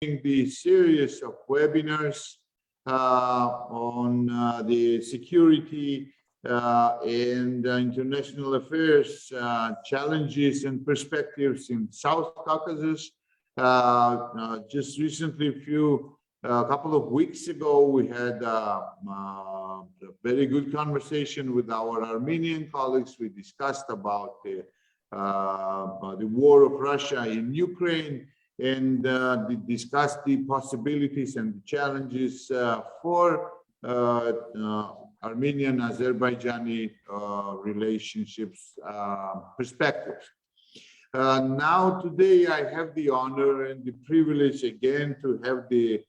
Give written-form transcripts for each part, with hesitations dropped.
the series of webinars on the security and international affairs challenges and perspectives in South Caucasus. Just recently, a couple of weeks ago, we had a very good conversation with our Armenian colleagues. We discussed about the war of Russia in Ukraine and discussed the possibilities and the challenges for Armenian-Azerbaijani relationships perspectives. Now, today, I have the honor and the privilege again to have the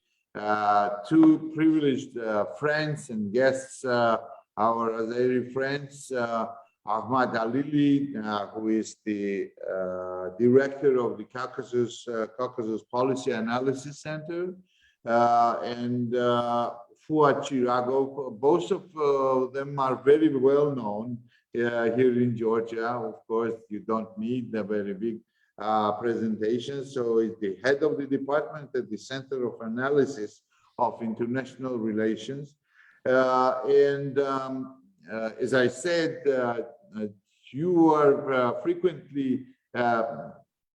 two privileged friends and guests, our Azeri friends, Ahmad Alili, who is the director of the Caucasus Policy Analysis Center, and Fuad Chiragov. Both of them are very well known here in Georgia. Of course, you don't need a very big presentation. So it's the head of the department at the Center of Analysis of International Relations. As I said, you are frequently,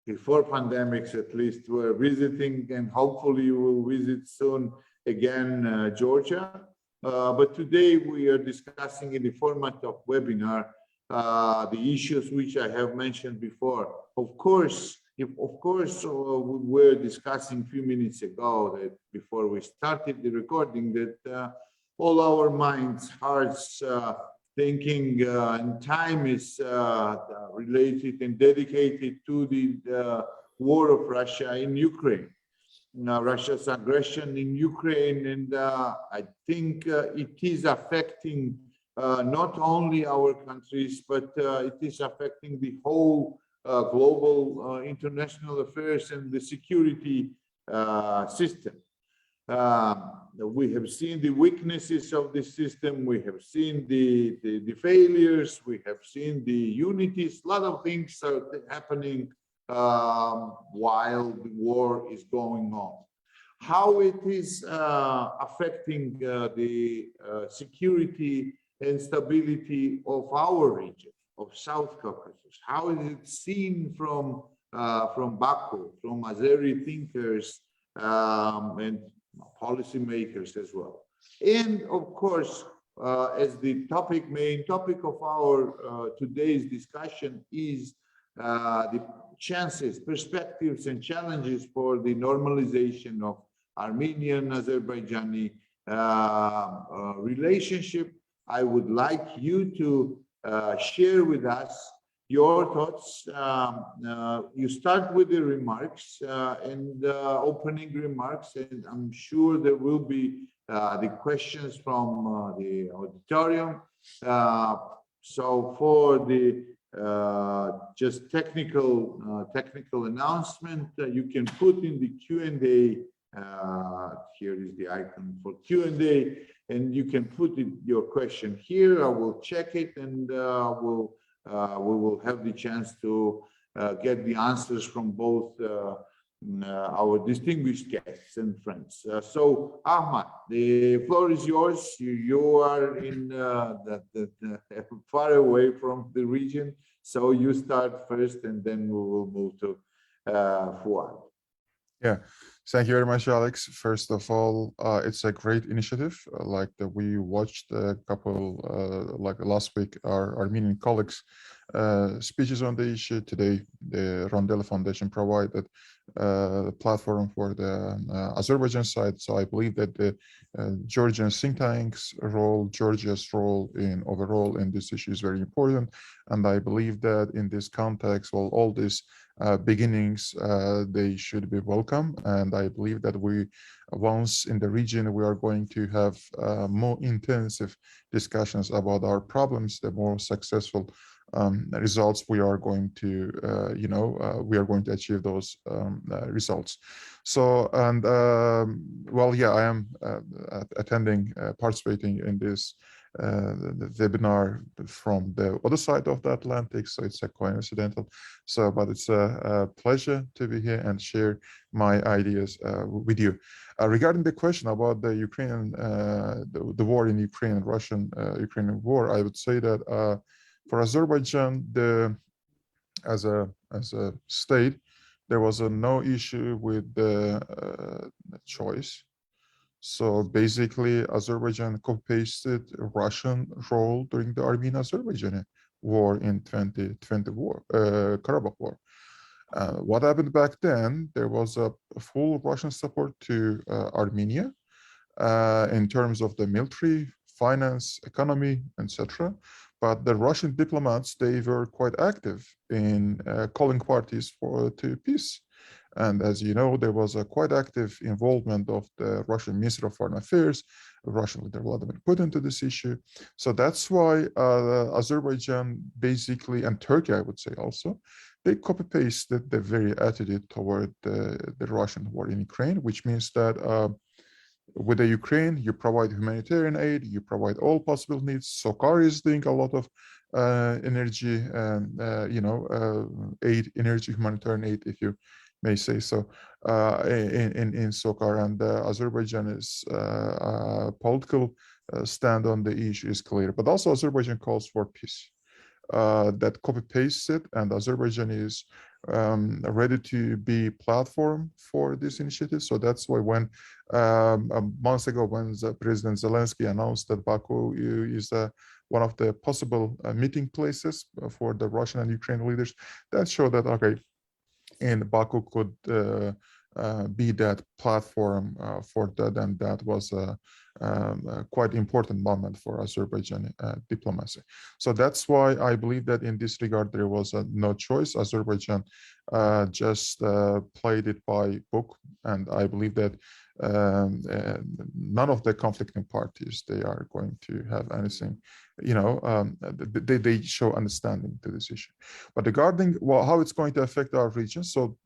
before pandemics at least, were visiting, and hopefully you will visit soon again Georgia. But today we are discussing in the format of webinar the issues which I have mentioned before. Of course, we were discussing a few minutes ago that before we started the recording that all our minds, hearts, thinking, and time is related and dedicated to the war of Russia in Ukraine. Russia's aggression in Ukraine, and I think it is affecting not only our countries, but it is affecting the whole global international affairs and the security system. We have seen the weaknesses of the system, we have seen the failures, we have seen the unities. A lot of things are happening while the war is going on. How it is affecting the security and stability of our region, of South Caucasus? How is it seen from Baku, from Azeri thinkers and policymakers as well? And of course, as the main topic of our today's discussion is the chances, perspectives, and challenges for the normalization of Armenian-Azerbaijani relationship. I would like you to share with us your thoughts. You start with the remarks and opening remarks, and I'm sure there will be the questions from the auditorium. So for the just technical announcement, you can put in the Q&A. Here is the icon for Q&A, and you can put your question here. I will check it, and we will have the chance to get the answers from both our distinguished guests and friends. So, Ahmad, the floor is yours. You are in far away from the region, so you start first, and then we will move to Fuad. Yeah, thank you very much, Alex. First of all, it's a great initiative. Like we watched a couple, like last week, our Armenian colleagues' speeches on the issue. Today, the Rondeli Foundation provided the platform for the Azerbaijan side. So I believe that the Georgian think tanks' role, Georgia's role overall in this issue is very important. And I believe that in this context, well, all these beginnings, they should be welcome. And I believe that once in the region, we are going to have more intensive discussions about our problems, the more successful results we are going to, we are going to achieve those results. So, and well, yeah, I am participating in this the webinar from the other side of the Atlantic, so it's a coincidental. So, but it's a pleasure to be here and share my ideas with you. Regarding the question about the Ukrainian, the war in Ukraine, Russian-Ukrainian war, I would say that for Azerbaijan, as a state, there was no issue with the choice. So basically, Azerbaijan copy-pasted Russian role during the Armenian-Azerbaijan war in 2020 Karabakh war. What happened back then? There was a full Russian support to Armenia in terms of the military, finance, economy, etc. But the Russian diplomats, they were quite active in calling parties to peace. And as you know, there was a quite active involvement of the Russian Minister of Foreign Affairs, Russian leader Vladimir Putin, to this issue. So that's why Azerbaijan basically, and Turkey, I would say also, they copy-pasted the very attitude toward the Russian war in Ukraine, which means that with the Ukraine, you provide humanitarian aid, you provide all possible needs. SOCAR is doing a lot of energy, aid, humanitarian aid, if you may say so, in SOCAR, and Azerbaijan's political stand on the issue is clear. But also Azerbaijan calls for peace. That copy-pastes it, and Azerbaijan is ready to be platform for this initiative. So that's why when months ago, when President Zelensky announced that Baku is one of the possible meeting places for the Russian and Ukrainian leaders, that showed that, okay, and Baku could be that platform for that, and that was a quite important moment for Azerbaijani diplomacy. So that's why I believe that in this regard there was no choice. Azerbaijan just played it by book, and I believe that none of the conflicting parties, they are going to have anything, they show understanding to this issue. But regarding how it's going to affect our region, so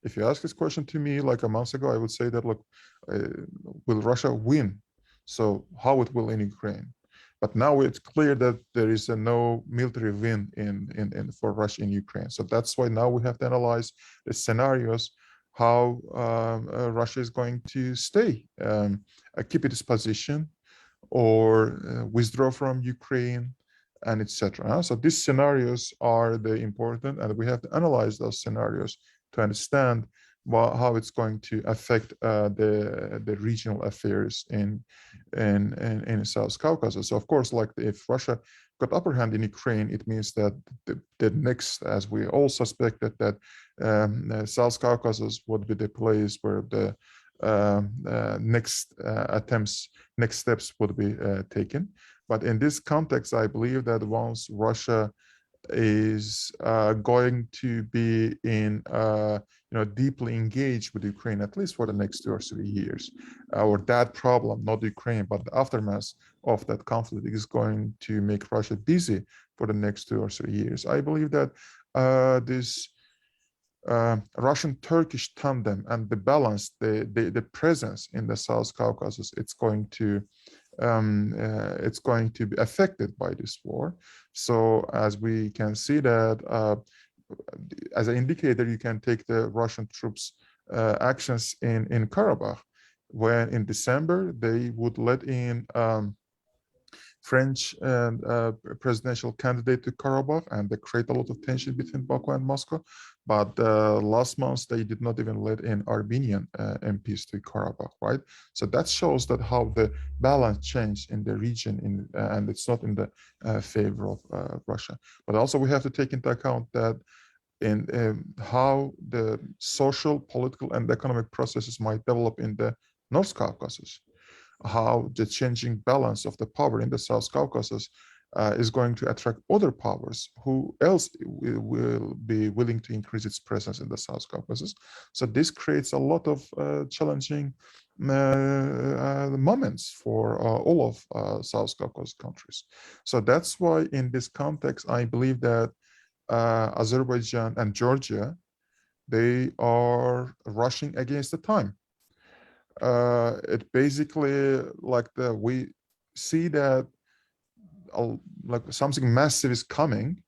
if you ask this question to me like a month ago, I would say that, look, will Russia win? So how it will in Ukraine? But now it's clear that there is no military win for Russia in Ukraine. So that's why now we have to analyze the scenarios, how Russia is going to stay, keep its position, or withdraw from Ukraine, and etc. So these scenarios are the important, and we have to analyze those scenarios to understand how it's going to affect the regional affairs in South Caucasus. So of course, like if Russia got upper hand in Ukraine, it means that the next, as we all suspected, that South Caucasus would be the place where the next steps would be taken. But in this context, I believe that once Russia is going to be in deeply engaged with Ukraine, at least for the next 2 or 3 years, or that problem, not Ukraine, but the aftermath of that conflict is going to make Russia busy for the next 2 or 3 years. I believe that this Russian-Turkish tandem and the balance, the presence in the South Caucasus, it's going to be affected by this war. So as we can see that, as an indicator, you can take the Russian troops' actions in Karabakh, when in December they would let in French presidential candidate to Karabakh, and they create a lot of tension between Baku and Moscow. But last month, they did not even let in Armenian MPs to Karabakh, right? So that shows that how the balance changed in the region, and it's not in the favor of Russia. But also we have to take into account that in how the social, political, and economic processes might develop in the North Caucasus, how the changing balance of the power in the South Caucasus is going to attract other powers who else will be willing to increase its presence in the South Caucasus. So this creates a lot of challenging moments for all of South Caucasus countries. So that's why in this context, I believe that Azerbaijan and Georgia, they are rushing against the time. It basically like see that like something massive is coming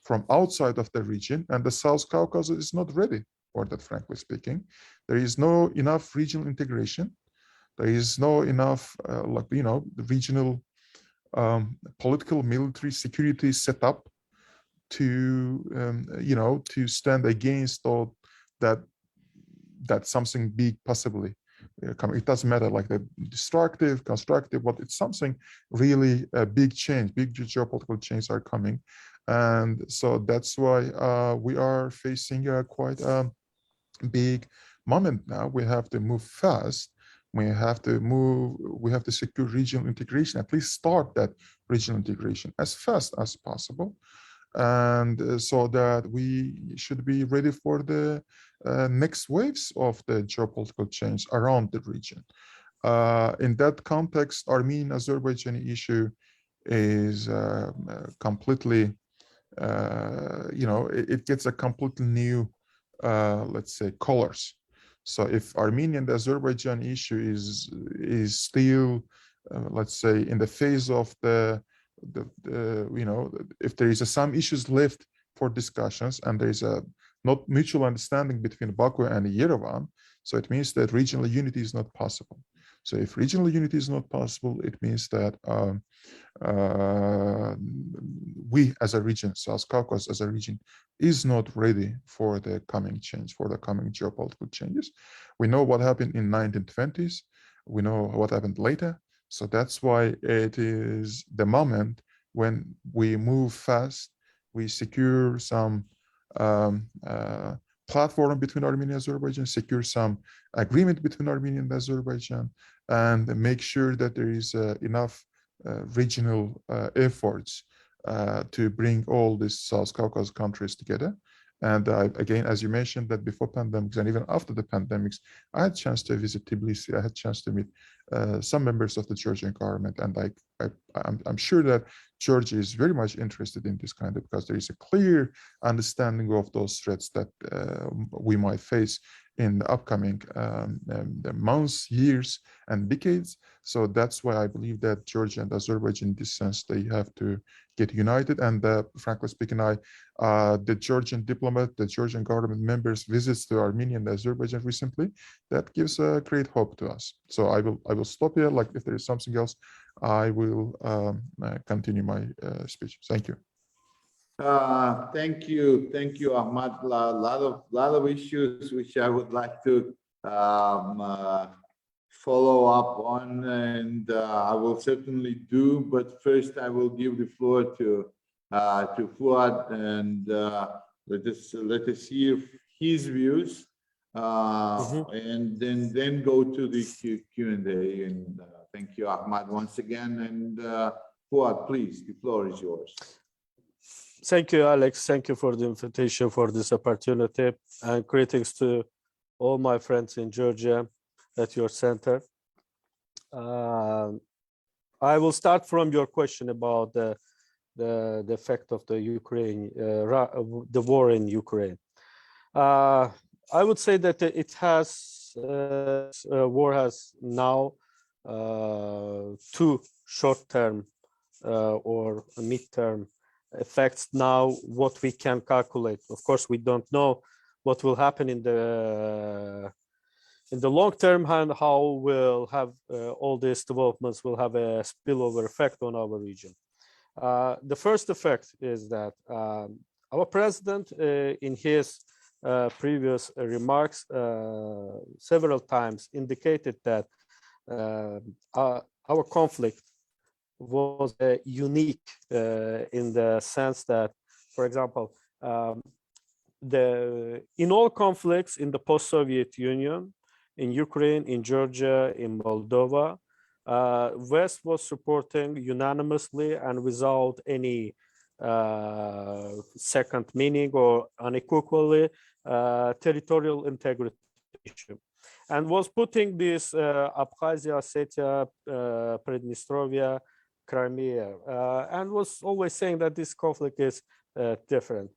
from outside of the region, and the South Caucasus is not ready for that, frankly speaking. There is no enough regional integration. There is no enough, regional political, military, security set up to, to stand against all that something big possibly coming. It doesn't matter like the destructive, constructive, but it's something really a big change, big geopolitical changes are coming. And so that's why we are facing quite a big moment now. We have to move fast. We have to secure regional integration, at least start that regional integration as fast as possible. And so that we should be ready for the next waves of the geopolitical change around the region. In that context, Armenian-Azerbaijani issue is completely, it gets a completely new, let's say, colors. So if Armenian and Azerbaijan issue is still, let's say, in the phase of if there is some issues left for discussions and there is a not mutual understanding between Baku and Yerevan, so it means that regional unity is not possible. So if regional unity is not possible, it means that we as a region, South Caucasus as a region, is not ready for the coming change, for the coming geopolitical changes. We know what happened in 1920s. We know what happened later. So that's why it is the moment when we move fast, we secure some platform between Armenia and Azerbaijan, secure some agreement between Armenia and Azerbaijan, and make sure that there is enough regional efforts to bring all these South Caucasus countries together. And again, as you mentioned, that before pandemics and even after the pandemics, I had a chance to visit Tbilisi. I had a chance to meet some members of the Georgian government, and I'm sure that Georgia is very much interested in this kind of, because there is a clear understanding of those threats that we might face in the upcoming the months, years, and decades. So that's why I believe that Georgia and Azerbaijan, in this sense, they have to get united. And frankly speaking, the Georgian diplomat, the Georgian government members' visits to Armenia and Azerbaijan recently, that gives a great hope to us. So I will stop here. Like if there is something else, I will continue my speech. Thank you. Thank you, Ahmad. Lot of issues which I would like to follow up on, and I will certainly do. But first, I will give the floor to Fuad, and let us hear his views, and then go to the Q&A. And thank you, Ahmad, once again. And Fuad, please, the floor is yours. Thank you, Alex. Thank you for the invitation, for this opportunity, and greetings to all my friends in Georgia at your center. I will start from your question about the effect of the the war in Ukraine. I would say that it has war has now two short-term or mid-term effects now, what we can calculate. Of course, we don't know what will happen in the long term and how will have all these developments will have a spillover effect on our region. The first effect is that our president in his previous remarks several times indicated that our conflict was unique in the sense that, for example, in all conflicts in the post-Soviet Union, in Ukraine, in Georgia, in Moldova, West was supporting unanimously and without any second meaning or unequivocally territorial integrity issue, and was putting this Abkhazia, Ossetia, Prednistrovia, Crimea, and was always saying that this conflict is different.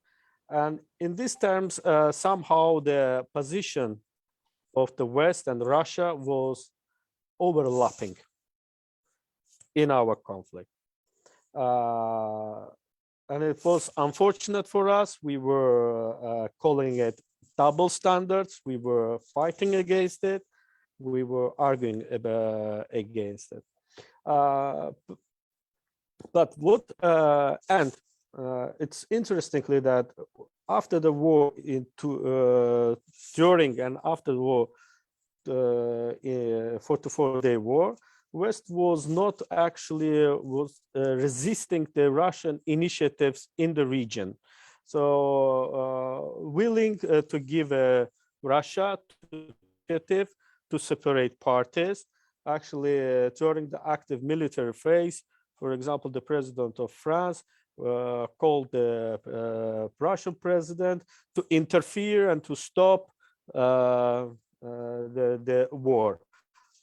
And in these terms, somehow the position of the West and Russia was overlapping. in our conflict. And it was unfortunate for us. We were calling it double standards. We were fighting against it. We were arguing against it. But what, it's interestingly that after the war, during and after the war, 44-day war, West was not actually resisting the Russian initiatives in the region. So willing to give Russia initiative to separate parties. Actually, during the active military phase, for example, the president of France called the Russian president to interfere and to stop the war.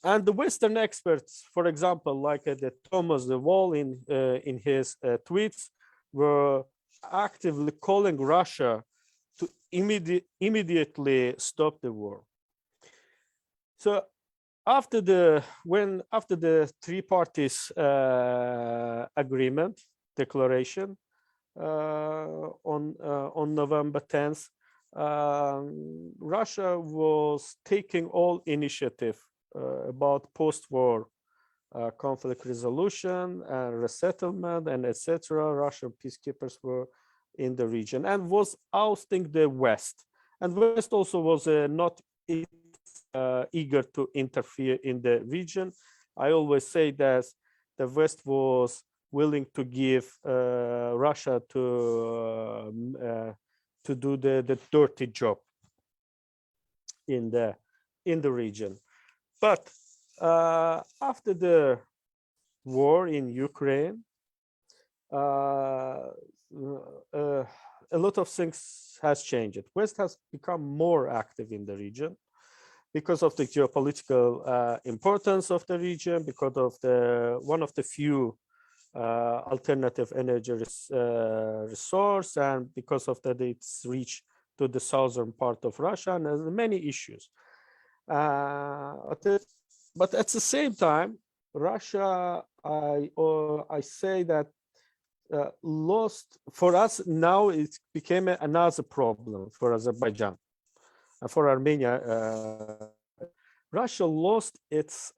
And the Western experts, for example, like the Thomas de Waal in his tweets, were actively calling Russia to immediately stop the war. So after the three parties agreement declaration on November 10th, Russia was taking all initiative about post-war conflict resolution and resettlement and etc. Russian peacekeepers were in the region and was ousting the West. And West also was not eager to interfere in the region. I always say that the West was willing to give Russia to do the dirty job in the region. But after the war in Ukraine, a lot of things has changed. West has become more active in the region because of the geopolitical importance of the region, because of one of the few alternative energy resource, and because of its reach to the southern part of Russia, and there's many issues. But at the same time, Russia, I say that lost, for us now it became another problem for Azerbaijan and for Armenia. Russia lost its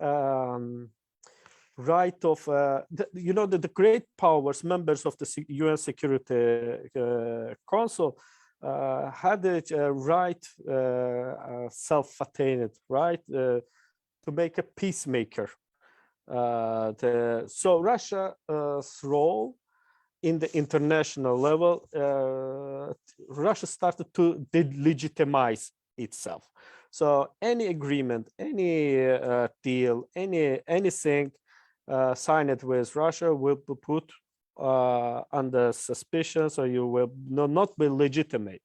right of, the great powers, members of the UN Security Council, had a right, self-attained right to make a peacemaker. So Russia's role in the international level, Russia started to delegitimize itself. So any agreement, any deal, anything signed with Russia will be put under suspicion, so you will not be legitimate.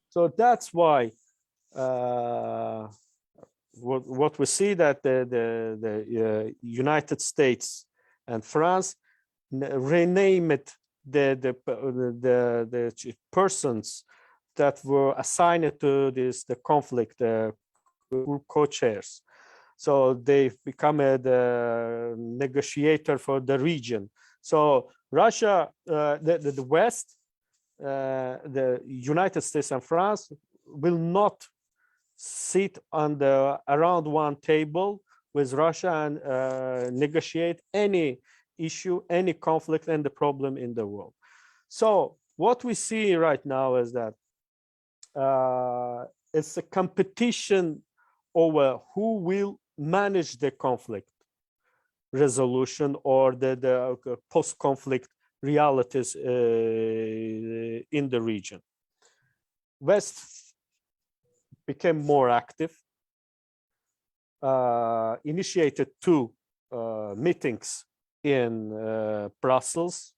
So that's why what we see that the United States and France renamed the persons that were assigned to the conflict co-chairs. So they've become the negotiator for the region. So Russia, the West, the United States and France will not sit around one table with Russia and negotiate any issue, any conflict, and the problem in the world. So what we see right now is that it's a competition over who will manage the conflict resolution or the post-conflict realities in the region. West became more active, initiated two meetings in Brussels,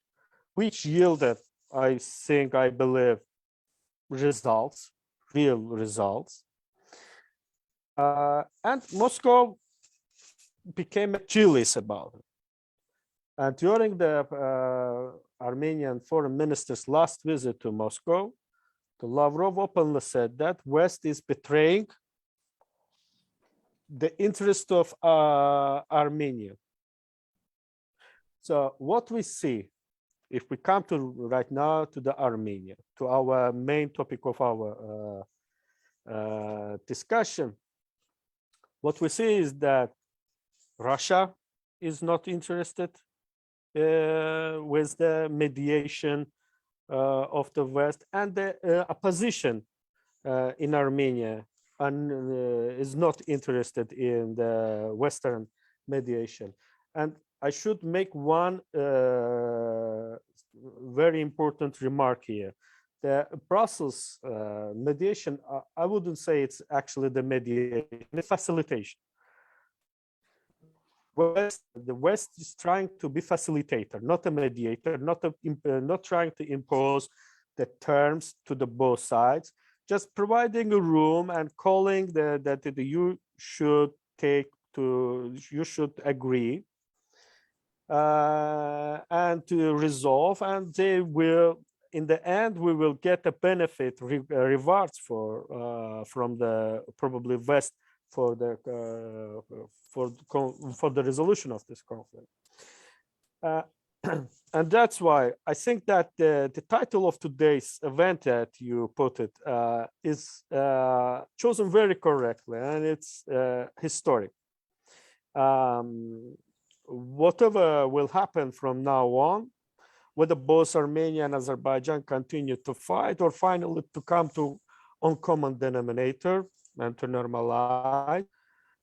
which yielded, I believe, results, real results. And Moscow became jealous about it. And during the Armenian foreign minister's last visit to Moscow, Lavrov openly said that West is betraying the interest of Armenia. So what we see, if we come to right now to the Armenia, to our main topic of our discussion, what we see is that Russia is not interested with the mediation of the West, and the opposition in Armenia is not interested in the Western mediation. And I should make one very important remark here. The Brussels mediation, I wouldn't say it's actually the mediation, the facilitation. The West is trying to be facilitator, not a mediator, not trying to impose the terms to the both sides, just providing a room and calling that you should agree and to resolve, and they will, in the end, we will get a benefit, rewards from the probably West for the resolution of this conflict. And that's why I think that the title of today's event that you put it is chosen very correctly, and it's historic. Whatever will happen from now on, whether both Armenia and Azerbaijan continue to fight or finally to come to on common denominator and to normalize,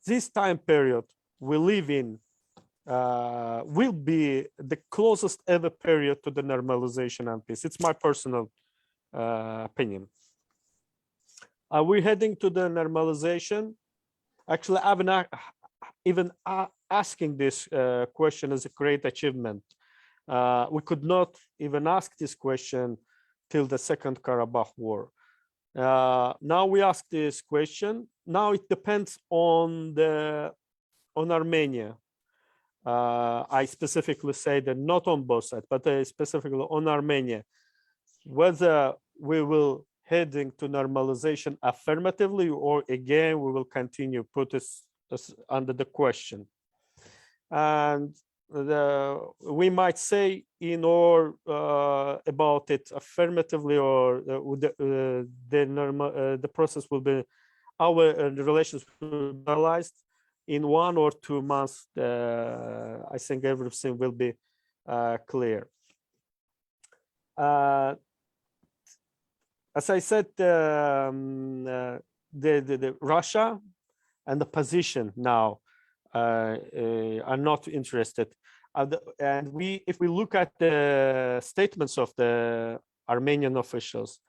this time period we live in will be the closest ever period to the normalization and peace. It's my personal opinion. Are we heading to the normalization? Actually, I've been even asking this question is a great achievement. We could not even ask this question till the Second Karabakh War. Now we ask this question. Now it depends on Armenia. I specifically say that not on both sides, but specifically on Armenia, whether we will heading to normalization affirmatively, or again we will continue put this under the question. And we might say about it affirmatively, or the process will be, our relations will be normalized in 1 or 2 months. I think everything will be clear. As I said, the Russia and the position now are not interested. And if we look at the statements of the Armenian officials,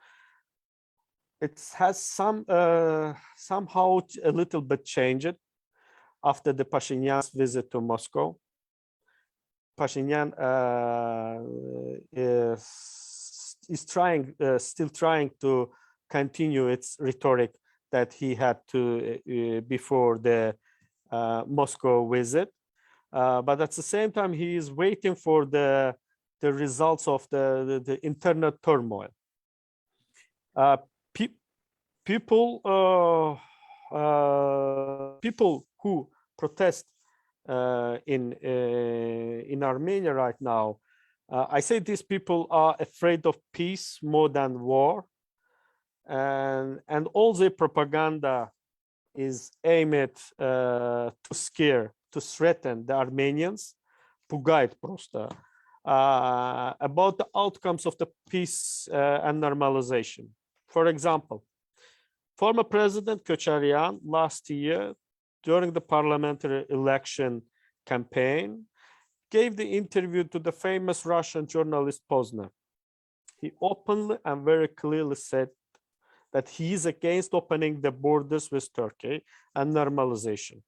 it has somehow a little bit changed after the Pashinyan's visit to Moscow. Pashinyan is still trying to continue its rhetoric that he had to before the Moscow visit, but at the same time he is waiting for the results of the internal turmoil. People who protest in Armenia right now, I say these people are afraid of peace more than war, and all the propaganda is aimed to scare, to threaten the Armenians, пугает просто, about the outcomes of the peace and normalization. For example, former President Kocharyan last year, during the parliamentary election campaign, gave the interview to the famous Russian journalist Pozner. He openly and very clearly said that he is against opening the borders with Turkey and normalization,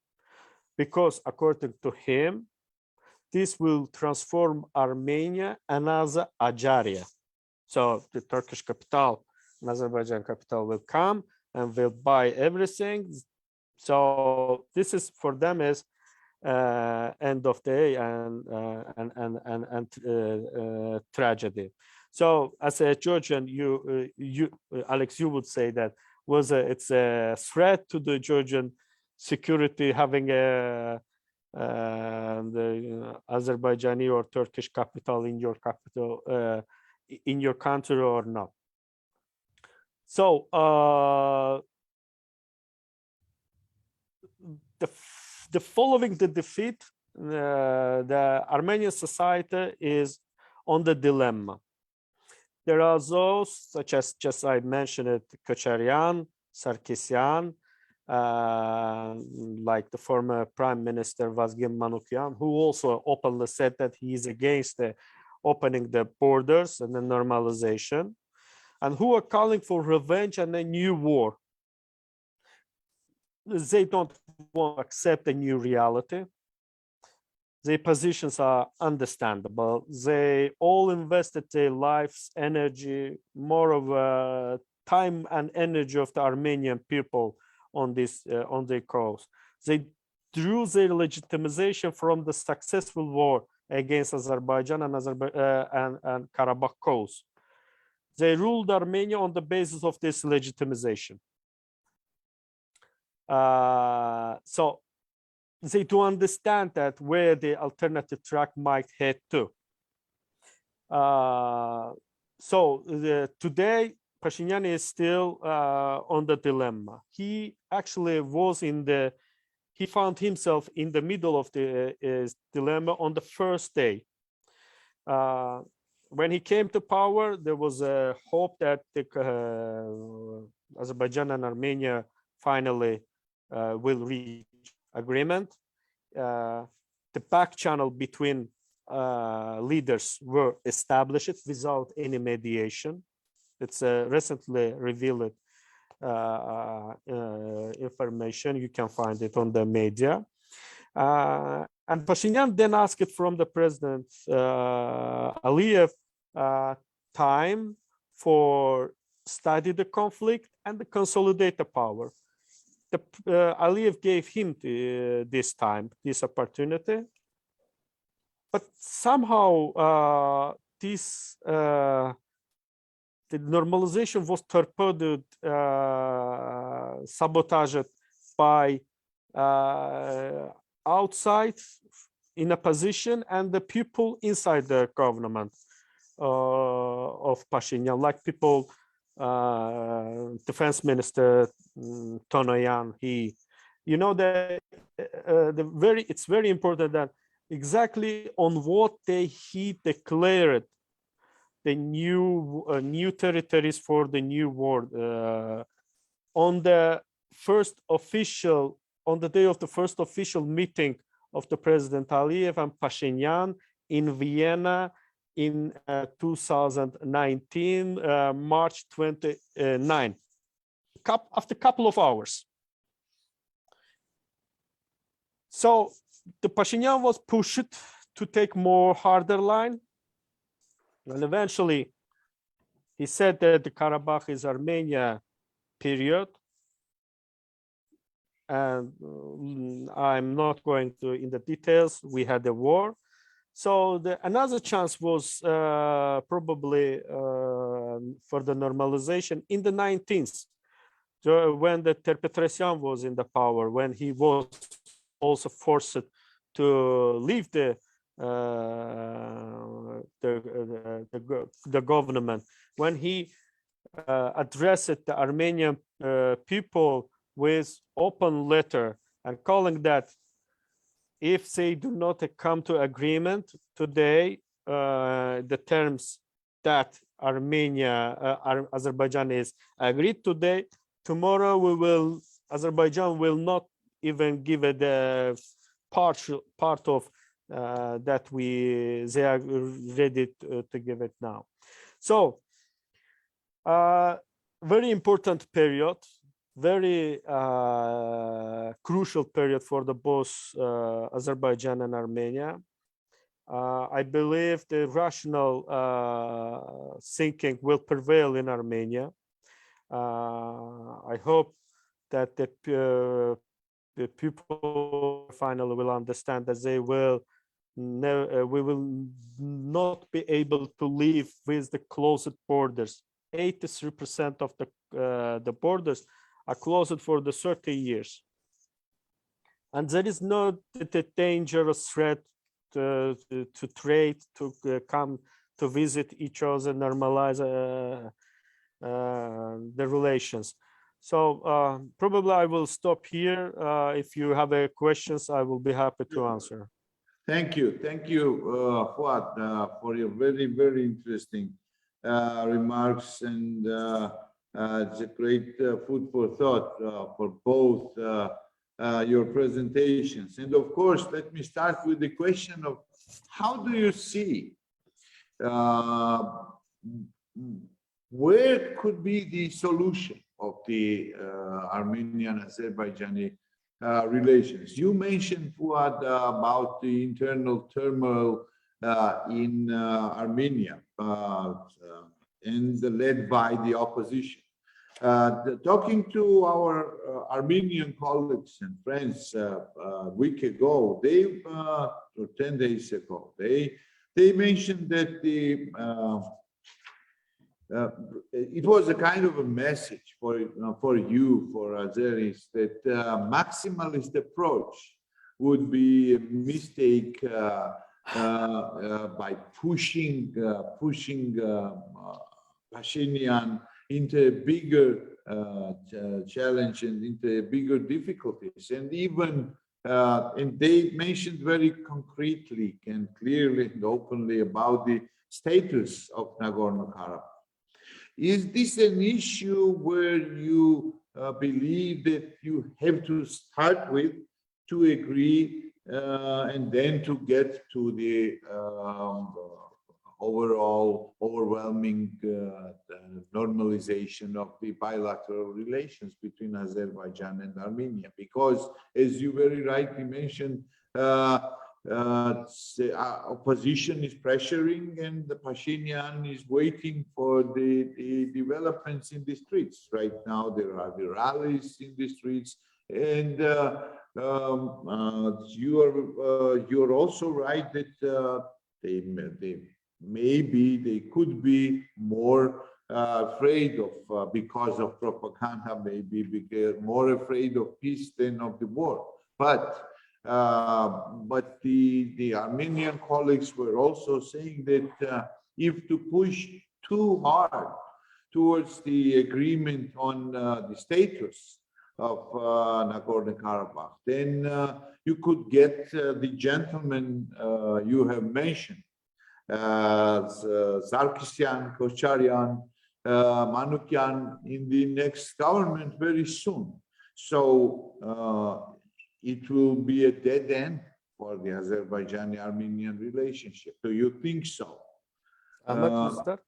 because according to him, this will transform Armenia another Ajaria. So the Turkish capital and Azerbaijan capital will come and will buy everything. So this is for them is end of day and tragedy. So as a Georgian, you Alex, you would say that it's a threat to the Georgian security having the Azerbaijani or Turkish capital in your in your country or not. So the following the defeat, the Armenian society is on the dilemma. There are those, such as just I mentioned it, Kocharyan, Sarkisyan, like the former Prime Minister Vazgen Manukyan, who also openly said that he is against opening the borders and the normalization, and who are calling for revenge and a new war. They don't want to accept a new reality. Their positions are understandable. They all invested their lives, energy, more of time and energy of the Armenian people on this on their cause. They drew their legitimization from the successful war against Azerbaijan and and Karabakh cause. They ruled Armenia on the basis of this legitimization. So they do understand that where the alternative track might head to. Today, Pashinyan is still on the dilemma. He actually was he found himself in the middle of the dilemma on the first day. When he came to power, there was a hope that Azerbaijan and Armenia finally will reach agreement. The back channel between leaders were established without any mediation. It's recently revealed information. You can find it on the media. And Pashinyan then asked from the president Aliyev time for study the conflict and consolidate the power. Aliyev gave him this time, this opportunity, but somehow the normalization was torpedoed, sabotaged by outside in opposition and the people inside the government of Pashinyan, like people. Defense Minister Tonoyan, it's very important that exactly on what day he declared the new territories for the new world on the day of the first official meeting of the President Aliyev and Pashinyan in Vienna in 2019, March 29, after a couple of hours. So the Pashinyan was pushed to take more harder line. And eventually, he said that the Karabakh is Armenia, period. And I'm not going in the details. We had a war. So another chance was probably for the normalization in the 19th, when the Petriashvili was in the power, when he was also forced to leave the government, when he addressed the Armenian people with open letter and calling that if they do not come to agreement today, the terms that Azerbaijan is agreed today, tomorrow Azerbaijan will not even give it the part of that they are ready to give it now. So very important period, very crucial period for both Azerbaijan and Armenia. I believe the rational thinking will prevail in Armenia. I hope that the people finally will understand that we will not be able to live with the closed borders. 83% of the borders are closed for the 30 years. and there is no dangerous threat to trade, to come to visit each other, normalize the relations. So probably I will stop here. If you have questions, I will be happy to answer. Thank you, Fuad, for your very, very interesting remarks, and it's a great food for thought for both your presentations. And of course, let me start with the question of how do you see where could be the solution of the Armenian-Azerbaijani relations? You mentioned, Fuad, about the internal turmoil in Armenia and led by the opposition. Talking to our Armenian colleagues and friends a week ago, or 10 days ago, they mentioned that it was a kind of a message for you, for Azeris, that maximalist approach would be a mistake by pushing Pashinyan into a bigger challenge and into bigger difficulties, and even and they mentioned very concretely and clearly and openly about the status of Nagorno Karabakh. Is this an issue where you believe that you have to start with to agree and then to get to the overall overwhelming normalization of the bilateral relations between Azerbaijan and Armenia? Because, as you very rightly mentioned, the opposition is pressuring, and the Pashinyan is waiting for the developments in the streets. Right now, there are the rallies in the streets, and you're also right that they could be more afraid of, because of propaganda, maybe more afraid of peace than of the war. But the Armenian colleagues were also saying that if to push too hard towards the agreement on the status of Nagorno Karabakh, then you could get the gentlemen you have mentioned, Sarkisyan, Kocharian, Manukyan, in the next government very soon. So it will be a dead end for the Azerbaijani-Armenian relationship. Do you think so? Ahmad, you start?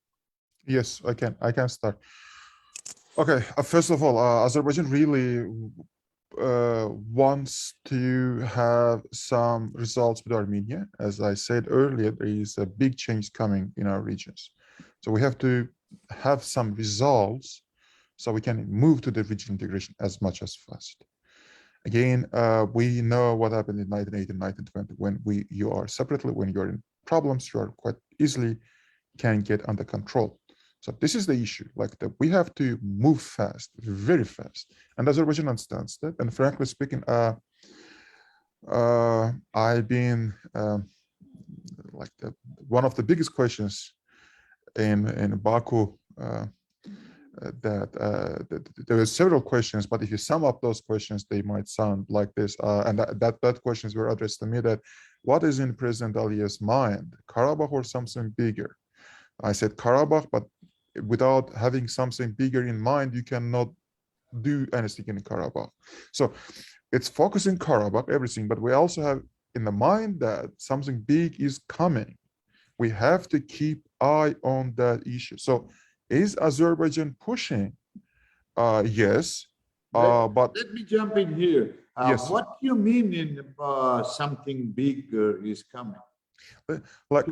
Yes, I can start. Okay, first of all, Azerbaijan really wants to have some results with Armenia. As I said earlier, there is a big change coming in our regions. So we have to have some results so we can move to the regional integration as much as fast. Again, we know what happened in 1980 and 1920 when you are separately, when you're in problems, you are quite easily can get under control. So this is the issue, like that we have to move fast, very fast. And Azerbaijan understands that. And frankly speaking, I've been one of the biggest questions in Baku, that there were several questions, but if you sum up those questions, they might sound like this. And that questions were addressed to me, that what is in President Aliyev's mind, Karabakh or something bigger? I said Karabakh, but without having something bigger in mind, you cannot do anything in Karabakh. So it's focusing Karabakh, everything, but we also have in the mind that something big is coming. We have to keep eye on that issue. So is Azerbaijan pushing? Yes, but let me jump in here. Yes. What do you mean in something bigger is coming? Like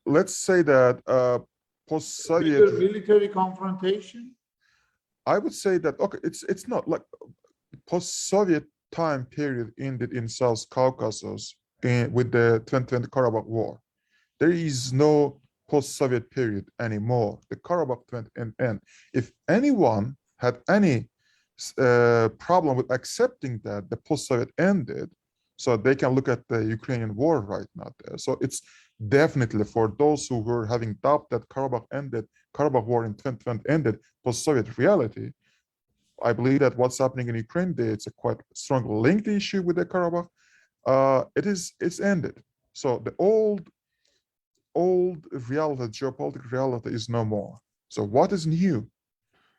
let's say that post-Soviet military confrontation. I would say that okay, it's not like post-Soviet time period ended in South Caucasus with the 2020 Karabakh War. There is no post-Soviet period anymore. The Karabakh went and if anyone had any problem with accepting that the post-Soviet ended, so they can look at the Ukrainian war right now there. So it's definitely for those who were having doubt that Karabakh war in 2020 ended post-Soviet reality. I believe that what's happening in Ukraine, it's a quite strong linked issue with the Karabakh. It's ended. So the old reality, geopolitical reality is no more. So what is new?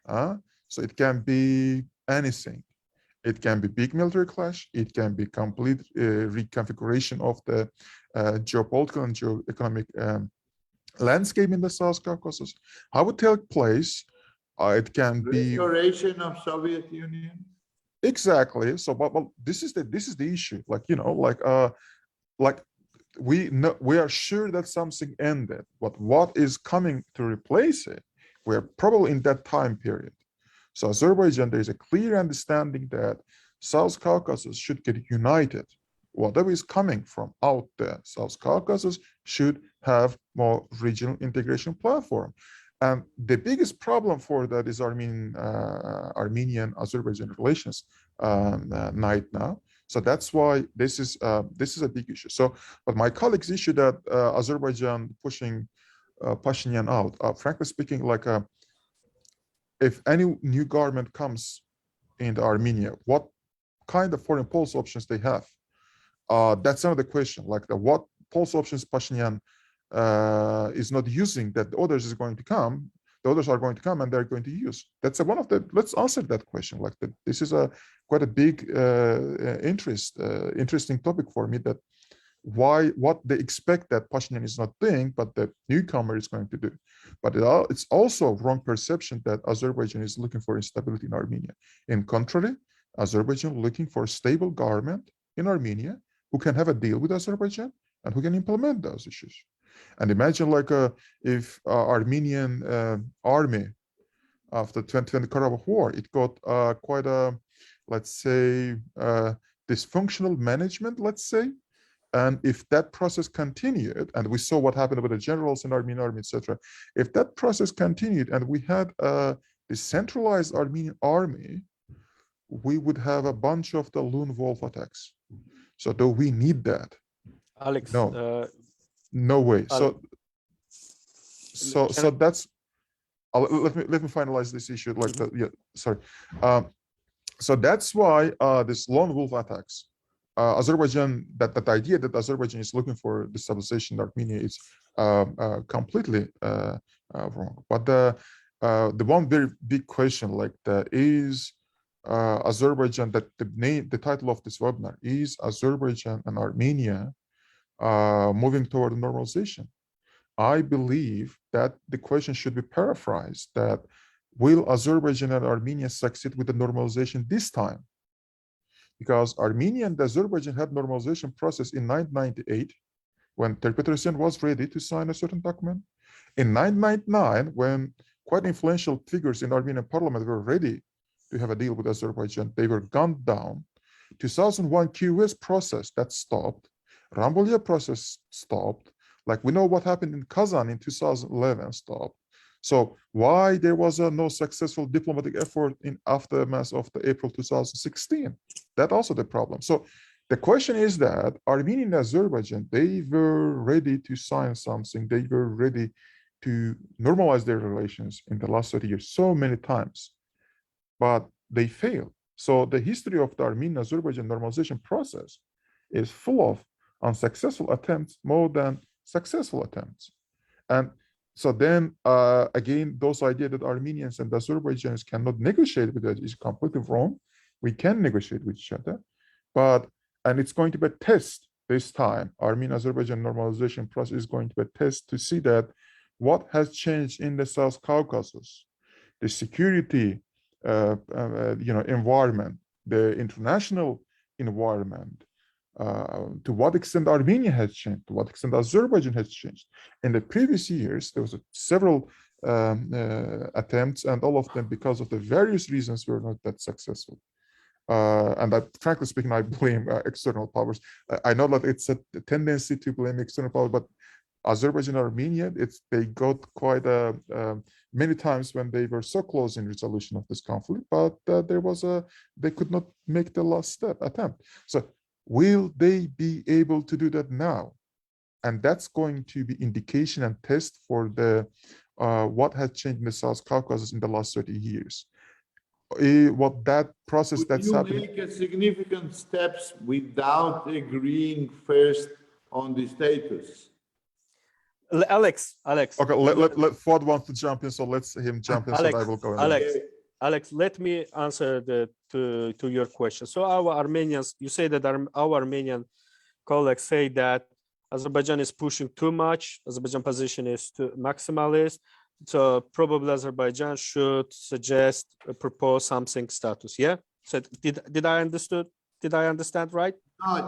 So it can be anything. It can be big military clash. It can be complete reconfiguration of the geopolitical and geoeconomic landscape in the South Caucasus. How it take place? It can be restoration of Soviet Union. Exactly. So, but this is the issue. Like we are sure that something ended, but what is coming to replace it? We're probably in that time period. So Azerbaijan, there is a clear understanding that South Caucasus should get united. Whatever is coming from out there, South Caucasus should have more regional integration platform. And the biggest problem for that is Armenian-Azerbaijan relations right now. So that's why this is a big issue. So, but my colleagues issue that Azerbaijan pushing Pashinyan out. Frankly speaking, if any new government comes into Armenia, what kind of foreign policy options they have? That's another question. What policy options Pashinyan is not using that the others are going to come and they're going to use. That's one of the. Let's answer that question. This is quite a big interesting topic for me. That what they expect that Pashinyan is not doing, but the newcomer is going to do. But it's also a wrong perception that Azerbaijan is looking for instability in Armenia. In contrary, Azerbaijan looking for a stable government in Armenia who can have a deal with Azerbaijan and who can implement those issues. And imagine if Armenian army after 2020 Karabakh war, it got quite a, let's say, dysfunctional management, let's say. And if that process continued, and we saw what happened with the generals in Armenian army, etc., if that process continued and we had a decentralized Armenian army, we would have a bunch of the lone wolf attacks. So do we need that? Alex, no way. Alex, So that's. Let me finalize this issue. Sorry. So that's why this lone wolf attacks. Azerbaijan, that idea that Azerbaijan is looking for destabilization in Armenia is completely wrong. But the one very big question, is Azerbaijan, that the title of this webinar is Azerbaijan and Armenia moving toward normalization. I believe that the question should be paraphrased that will Azerbaijan and Armenia succeed with the normalization this time? Because Armenia and Azerbaijan had normalization process in 1998 when Petriashvili was ready to sign a certain document. In 1999, when quite influential figures in Armenian parliament were ready to have a deal with Azerbaijan, they were gunned down. 2001 QS process that stopped. Rondeli process stopped. We know what happened in Kazan in 2011 stopped. So why there was no successful diplomatic effort in aftermath of the April 2016? That's also the problem. So the question is that Armenia and Azerbaijan, they were ready to sign something. They were ready to normalize their relations in the last 30 years so many times, but they failed. So the history of the Armenian-Azerbaijan normalization process is full of unsuccessful attempts more than successful attempts. And so then, again, those ideas that Armenians and Azerbaijanis cannot negotiate with us is completely wrong. We can negotiate with each other, and it's going to be a test this time. Armenian-Azerbaijan normalization process is going to be a test to see that what has changed in the South Caucasus, the security, environment, the international environment, to what extent Armenia has changed, to what extent Azerbaijan has changed. In the previous years, there was several attempts, and all of them, because of the various reasons, were not that successful. And frankly speaking, I blame external powers. I know that it's a tendency to blame external power, but Azerbaijan, Armenia, they got quite many times when they were so close in resolution of this conflict, but they could not make the last attempt. So will they be able to do that now? And that's going to be indication and test for the what has changed in the South Caucasus in the last 30 years. What that process Would that's you happening. make a significant steps without agreeing first on the status? Alex. Okay, let Fuad want to jump in, so let's him jump in. Alex, so I will go in. Alex, let me answer to your question. So our Armenians, you say that our Armenian colleagues say that Azerbaijan is pushing too much. Azerbaijan position is too maximalist. So probably Azerbaijan should suggest propose something status. Yeah. So did I understood? Did I understand right?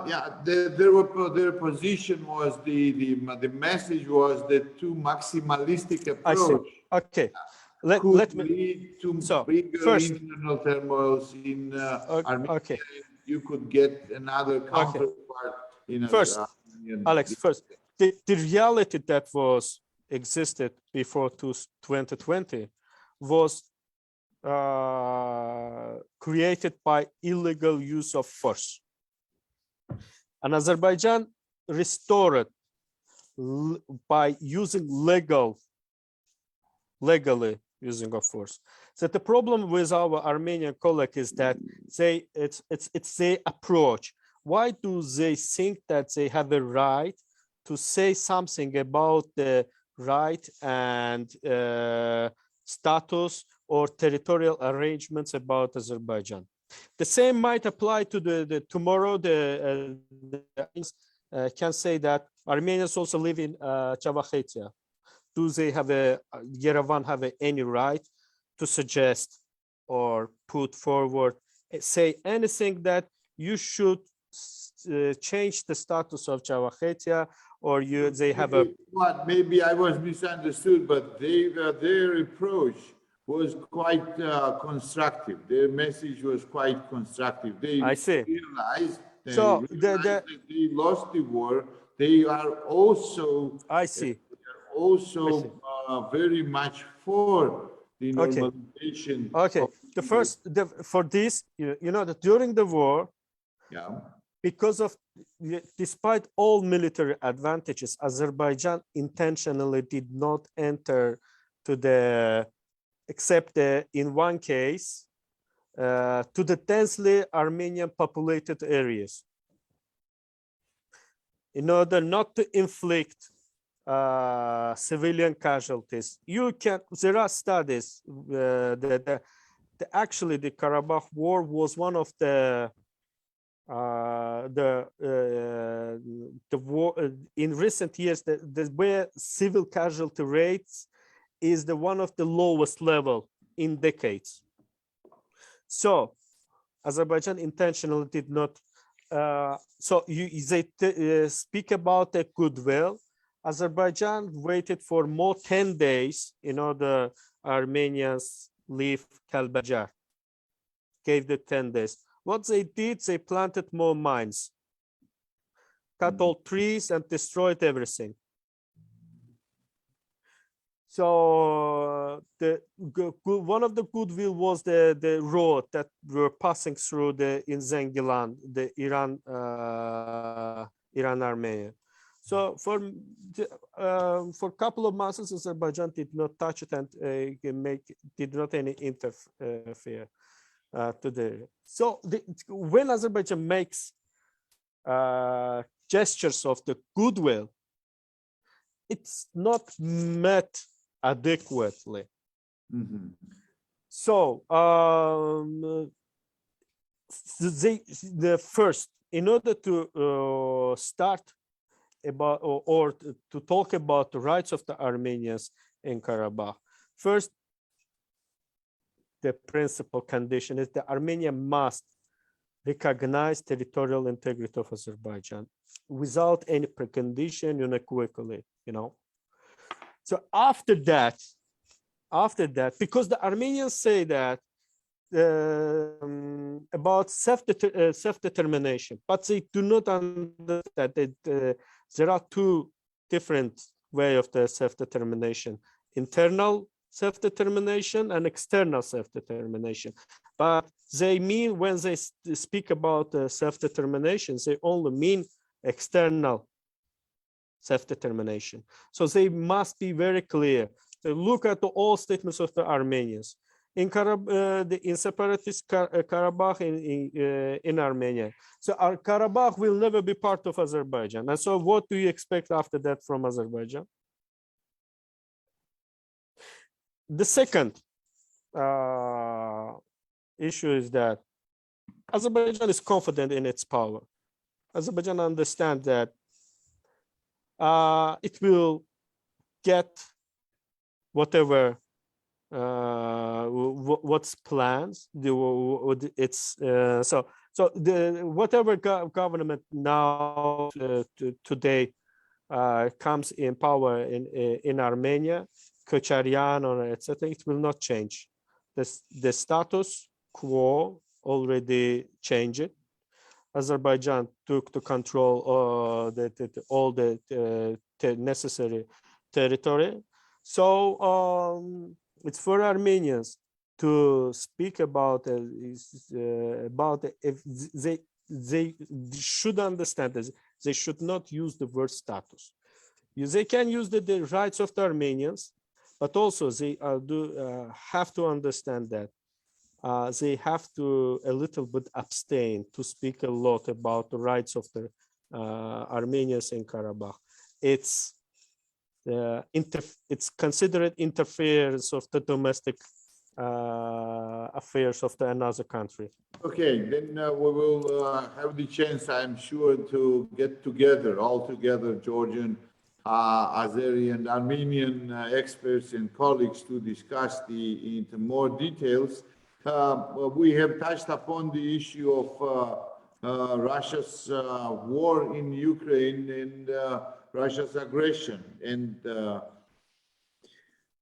Yeah, their position was the message was that too maximalistic approach. I see. Okay. Let me lead to so bigger first, internal turmoils in Armenia. Okay. You could get another counterpart in First, Alex. First, the reality that was existed before 2020 was created by illegal use of force, and Azerbaijan restored by using legally using of force. So the problem with our Armenian colleague is that it's their approach. Why do they think that they have a right to say something about the right and status or territorial arrangements about Azerbaijan? The same might apply to the tomorrow. Can say that Armenians also live in Chavakhetia. Do they have Yerevan have any right to suggest or put forward, say anything that you should change the status of Chavakhetia, or they have What maybe I was misunderstood, but their approach was quite constructive. Their message was quite constructive. They realized that they lost the war. They are also very much for the normalization. Okay. For this, you know that during the war, because of despite all military advantages, Azerbaijan intentionally did not enter to the, except in one case, to the densely Armenian populated areas, in order not to inflict civilian casualties. There are studies that actually the Karabakh war was one of the war in recent years, where civil casualty rates is one of the lowest level in decades. So Azerbaijan intentionally did not. They speak about a goodwill. Azerbaijan waited for more 10 days in order Armenians leave Kalbajar. Gave the 10 days. What they did, they planted more mines, cut all trees and destroyed everything. So one of the goodwill was the road that were passing through in Zengilan, the Iran-Armenia. So for a couple of months, Azerbaijan did not touch it and did not any interfere to the. So when Azerbaijan makes gestures of the goodwill, it's not met adequately. So first, in order to start about or to talk about the rights of the Armenians in Karabakh, first, the principal condition is that Armenia must recognize territorial integrity of Azerbaijan without any precondition, unequivocally, So after that, because the Armenians say that about self-determination, but they do not understand that there are two different way of the self-determination: internal self-determination and external self-determination. But they mean, when they speak about self-determination, they only mean external self-determination. So they must be very clear. So look at all statements of the Armenians in in separatist Karabakh in Armenia. So our Karabakh will never be part of Azerbaijan. And so what do you expect after that from Azerbaijan? The second issue is that Azerbaijan is confident in its power. Azerbaijan understands that it will get whatever what's plans. Whatever government now today comes in power in Armenia, Kocharian or etc., it will not change. The status quo already changed. Azerbaijan took to control all the necessary territory. So it's for Armenians to speak about if they should understand this. They should not use the word status. They can use the rights of the Armenians, but also they have to understand that they have to a little bit abstain to speak a lot about the rights of the Armenians in Karabakh. It's considered interference of the domestic affairs of another country. Okay, then we will have the chance, I'm sure, to get together, all together, Georgian, Azeri and Armenian experts and colleagues to discuss into more details. We have touched upon the issue of Russia's war in Ukraine and Russia's aggression. And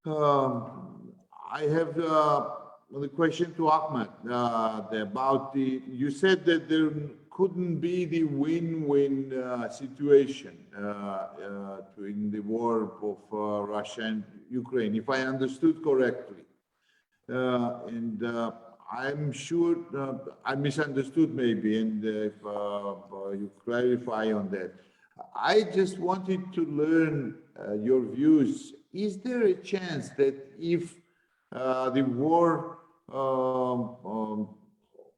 I have the question to Ahmad about you said that there couldn't be the win-win situation in the war of Russia and Ukraine, if I understood correctly. I'm sure I misunderstood maybe, and if you clarify on that. I just wanted to learn your views. Is there a chance that if the war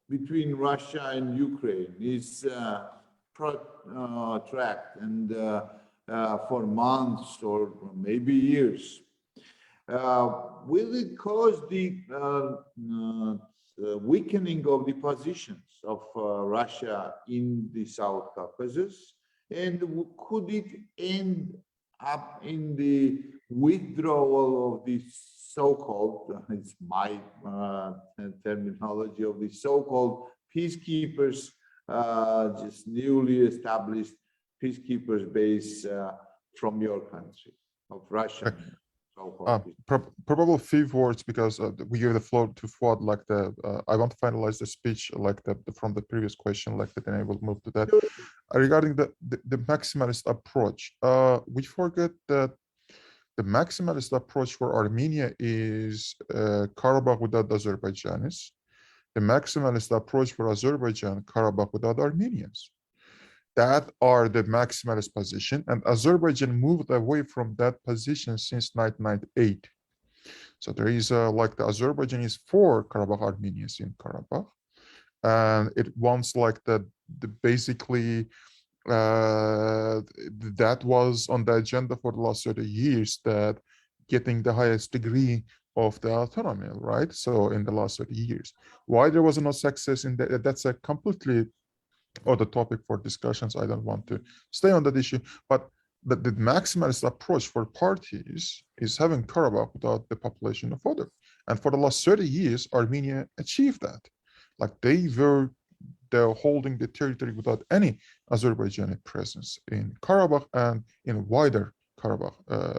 between Russia and Ukraine is protracted and for months or maybe years, will it cause the weakening of the positions of Russia in the South Caucasus? And could it end up in the withdrawal of the so-called, it's my terminology, of the so-called peacekeepers, just newly established peacekeepers base from your country, of Russia? Probably few words, because we give the floor to Fuad. Like I want to finalize the speech, like from the previous question, like that, and I will move to that. Regarding the maximalist approach, we forget that the maximalist approach for Armenia is Karabakh without Azerbaijanis. The maximalist approach for Azerbaijan, Karabakh without Armenians. That are the maximalist position, and Azerbaijan moved away from that position since 1998. So there is like the Azerbaijan is for Karabakh Armenians in Karabakh, and it wants like the basically that was on the agenda for the last 30 years, that getting the highest degree of the autonomy, right? So in the last 30 years, why there was no success in that? That's a completely other topic for discussions. I don't want to stay on that issue, but the maximalist approach for parties is having Karabakh without the population of other. And for the last 30 years, Armenia achieved that. Like they're holding the territory without any Azerbaijani presence in Karabakh and in wider Karabakh,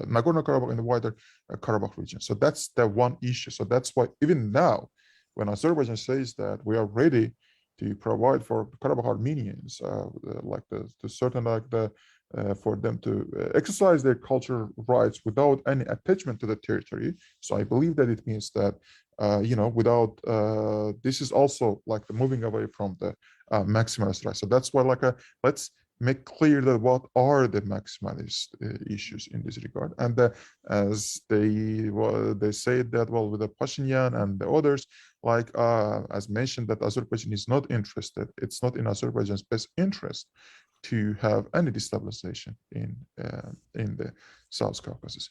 Nagorno Karabakh, in the wider Karabakh region. So that's the one issue. So that's why even now, when Azerbaijan says that we are ready to provide for Karabakh Armenians, like the certain like the for them to exercise their cultural rights without any attachment to the territory. So I believe that it means that, without, this is also like the moving away from the maximalist rights. So that's why let's make clear that what are the maximalist issues in this regard. And as they say that, well, with the Pashinyan and the others, as mentioned, that Azerbaijan is not interested, it's not in Azerbaijan's best interest to have any destabilization in the South Caucasus.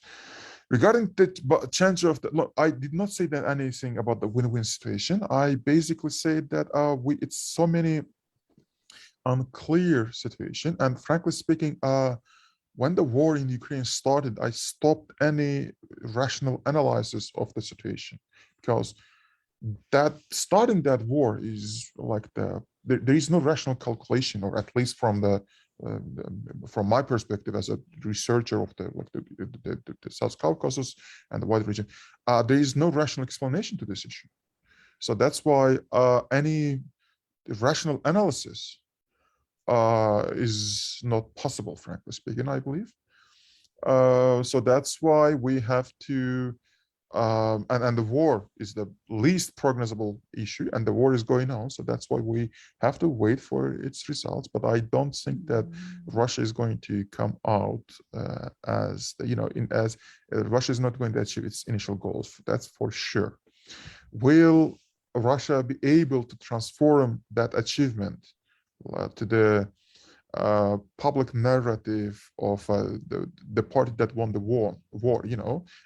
Regarding the change of the, look, I did not say that anything about the win-win situation. I basically said that it's so many unclear situation, and frankly speaking, when the war in Ukraine started, I stopped any rational analysis of the situation, because that starting that war is like there is no rational calculation, or at least from my perspective as a researcher of the South Caucasus and the wider region, there is no rational explanation to this issue. So that's why any rational analysis is not possible, frankly speaking, I believe. So that's why we have to, and the war is the least prognosable issue, and the war is going on. So that's why we have to wait for its results. But I don't think that Russia is going to come out Russia is not going to achieve its initial goals. That's for sure. Will Russia be able to transform that achievement to the public narrative of the party that won the war?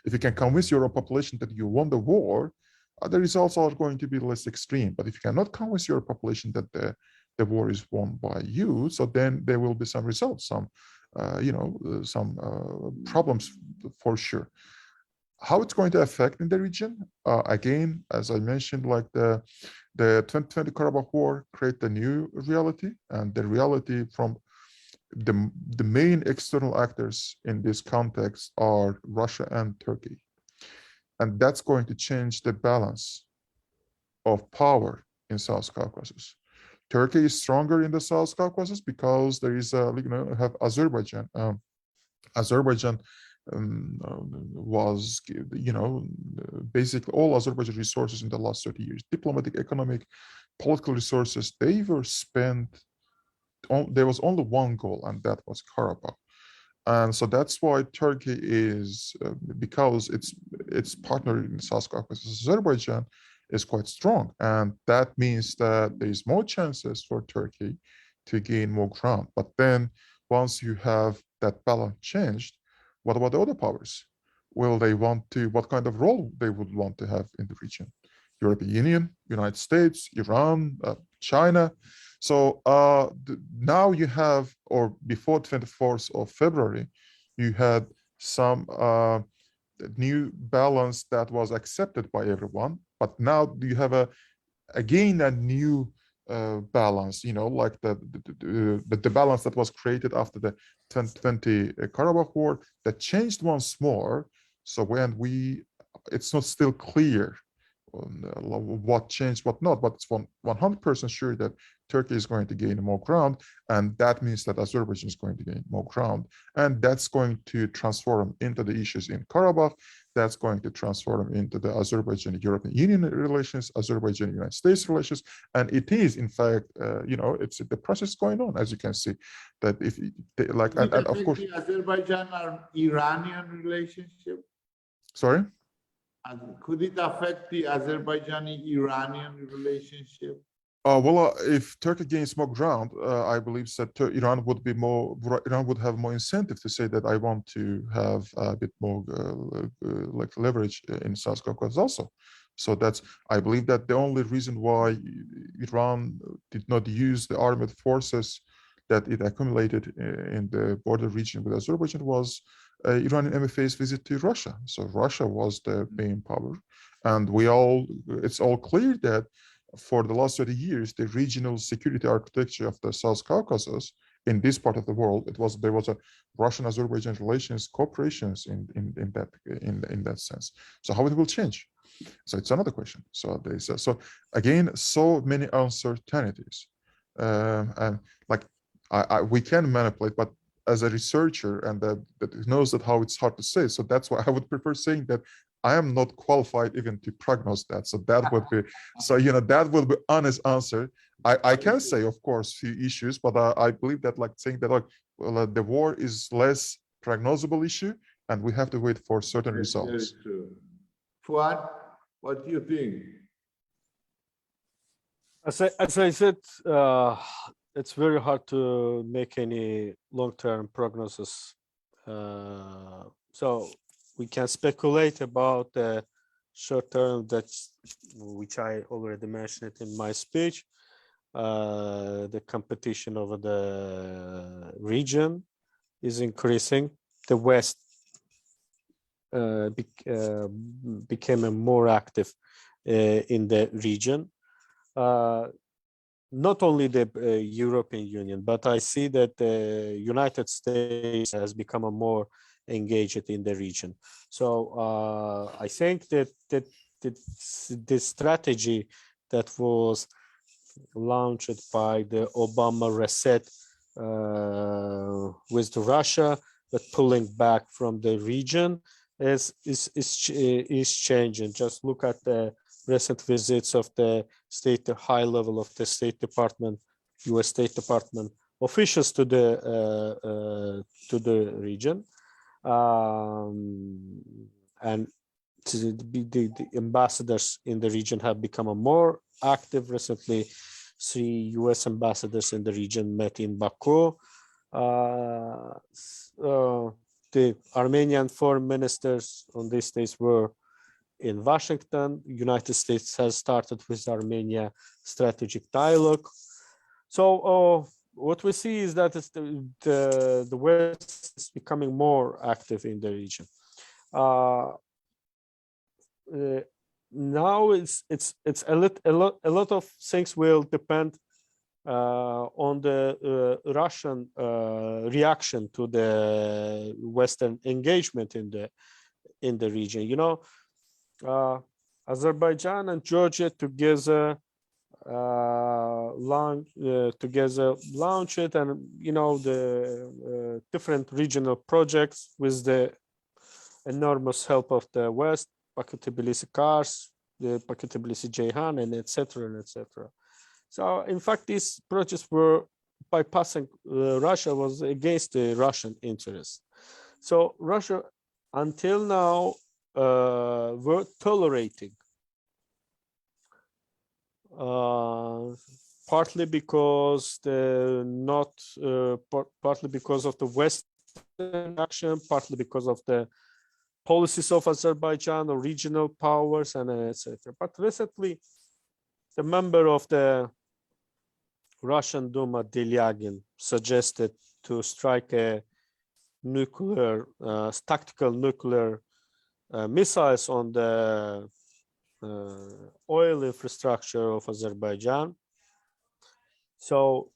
If you can convince your population that you won the war, the results are going to be less extreme. But if you cannot convince your population that the war is won by you, so then there will be some results, some problems for sure. How it's going to affect in the region? Again, as I mentioned, like the 2020 Karabakh War create a new reality, and the reality from the main external actors in this context are Russia and Turkey. And that's going to change the balance of power in South Caucasus. Turkey is stronger in the South Caucasus because there is have Azerbaijan. Azerbaijan was, basically all Azerbaijan resources in the last 30 years, diplomatic, economic, political resources, they were spent there was only one goal, and that was Karabakh. And so that's why Turkey is, because its partner in South Caucasus, Azerbaijan, is quite strong. And that means that there is more chances for Turkey to gain more ground. But then once you have that balance changed, what about the other powers? Will they want to, what kind of role they would want to have in the region? European Union, United States, Iran, China. So now you have, or before 24th of February, you had some new balance that was accepted by everyone. But now you have again a new balance, like the balance that was created after the 2020 Karabakh War that changed once more. So it's not still clear what changed, what not, but it's 100% sure that Turkey is going to gain more ground, and that means that Azerbaijan is going to gain more ground, and that's going to transform into the issues in Karabakh. That's going to transform into the Azerbaijan-European Union relations, Azerbaijan-United States relations, and it is, in fact, it's the process going on, as you can see. That if and of course, the Azerbaijan-Iranian relationship. Sorry. Could it affect the Azerbaijani-Iranian relationship? Well, if Turkey gains more ground, I believe that Iran would have more incentive to say that I want to have a bit more leverage in South Caucasus also. So I believe that the only reason why Iran did not use the armed forces that it accumulated in the border region with Azerbaijan was Iranian MFA's visit to Russia. So Russia was the main power, and it's all clear that for the last 30 years, the regional security architecture of the South Caucasus in this part of the world, there was a Russian-Azerbaijan relations cooperations in that sense. So how it will change? So it's another question. So so again, so many uncertainties, and we can manipulate, but as a researcher and that knows that how it's hard to say. So that's why I would prefer saying that I am not qualified even to prognose that. So that would be, so, that will be honest answer. I can say, of course, few issues, but I believe that like saying that like, well, the war is less prognosable issue and we have to wait for certain That's results. very true. Fuad, what do you think? As I said, it's very hard to make any long-term prognosis. So we can speculate about the short-term, which I already mentioned in my speech. The competition over the region is increasing. The West became more active in the region. Not only the European Union, but I see that the United States has become more engaged in the region. So I think that this strategy that was launched by the Obama reset with Russia, but pulling back from the region is changing. Just look at the recent visits of the high level of the State Department, U.S. State Department officials to the region, and the ambassadors in the region have become more active. Recently, 3 U.S. ambassadors in the region met in Baku. The Armenian foreign ministers on these days were in Washington. United States has started with Armenia strategic dialogue. So what we see is that the West is becoming more active in the region. Now it's a lot of things will depend on the Russian reaction to the Western engagement in the region. Azerbaijan and Georgia together launched it, and the different regional projects with the enormous help of the West, Baku-Tbilisi Kars, the Baku-Tbilisi Ceyhan, and etc. and etc. So in fact, these projects were bypassing Russia, was against the Russian interests. So Russia until now were tolerating, partly because partly because of the Western action, partly because of the policies of Azerbaijan or regional powers, and etc. But recently, the member of the Russian Duma, Delyagin, suggested to strike a tactical nuclear missiles on the oil infrastructure of Azerbaijan. So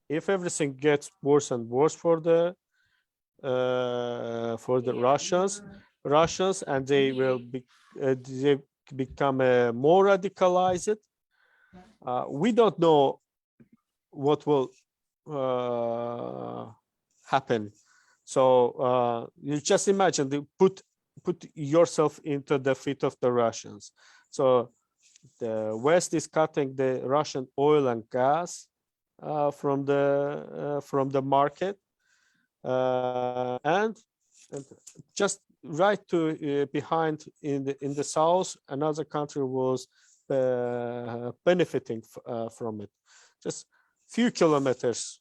if everything gets worse and worse for the Russians, and they will become more radicalized, we don't know what will happen. So you just imagine, put yourself into the feet of the Russians. So the West is cutting the Russian oil and gas from the market, and just right to behind in the south, another country was benefiting from it, just few kilometers.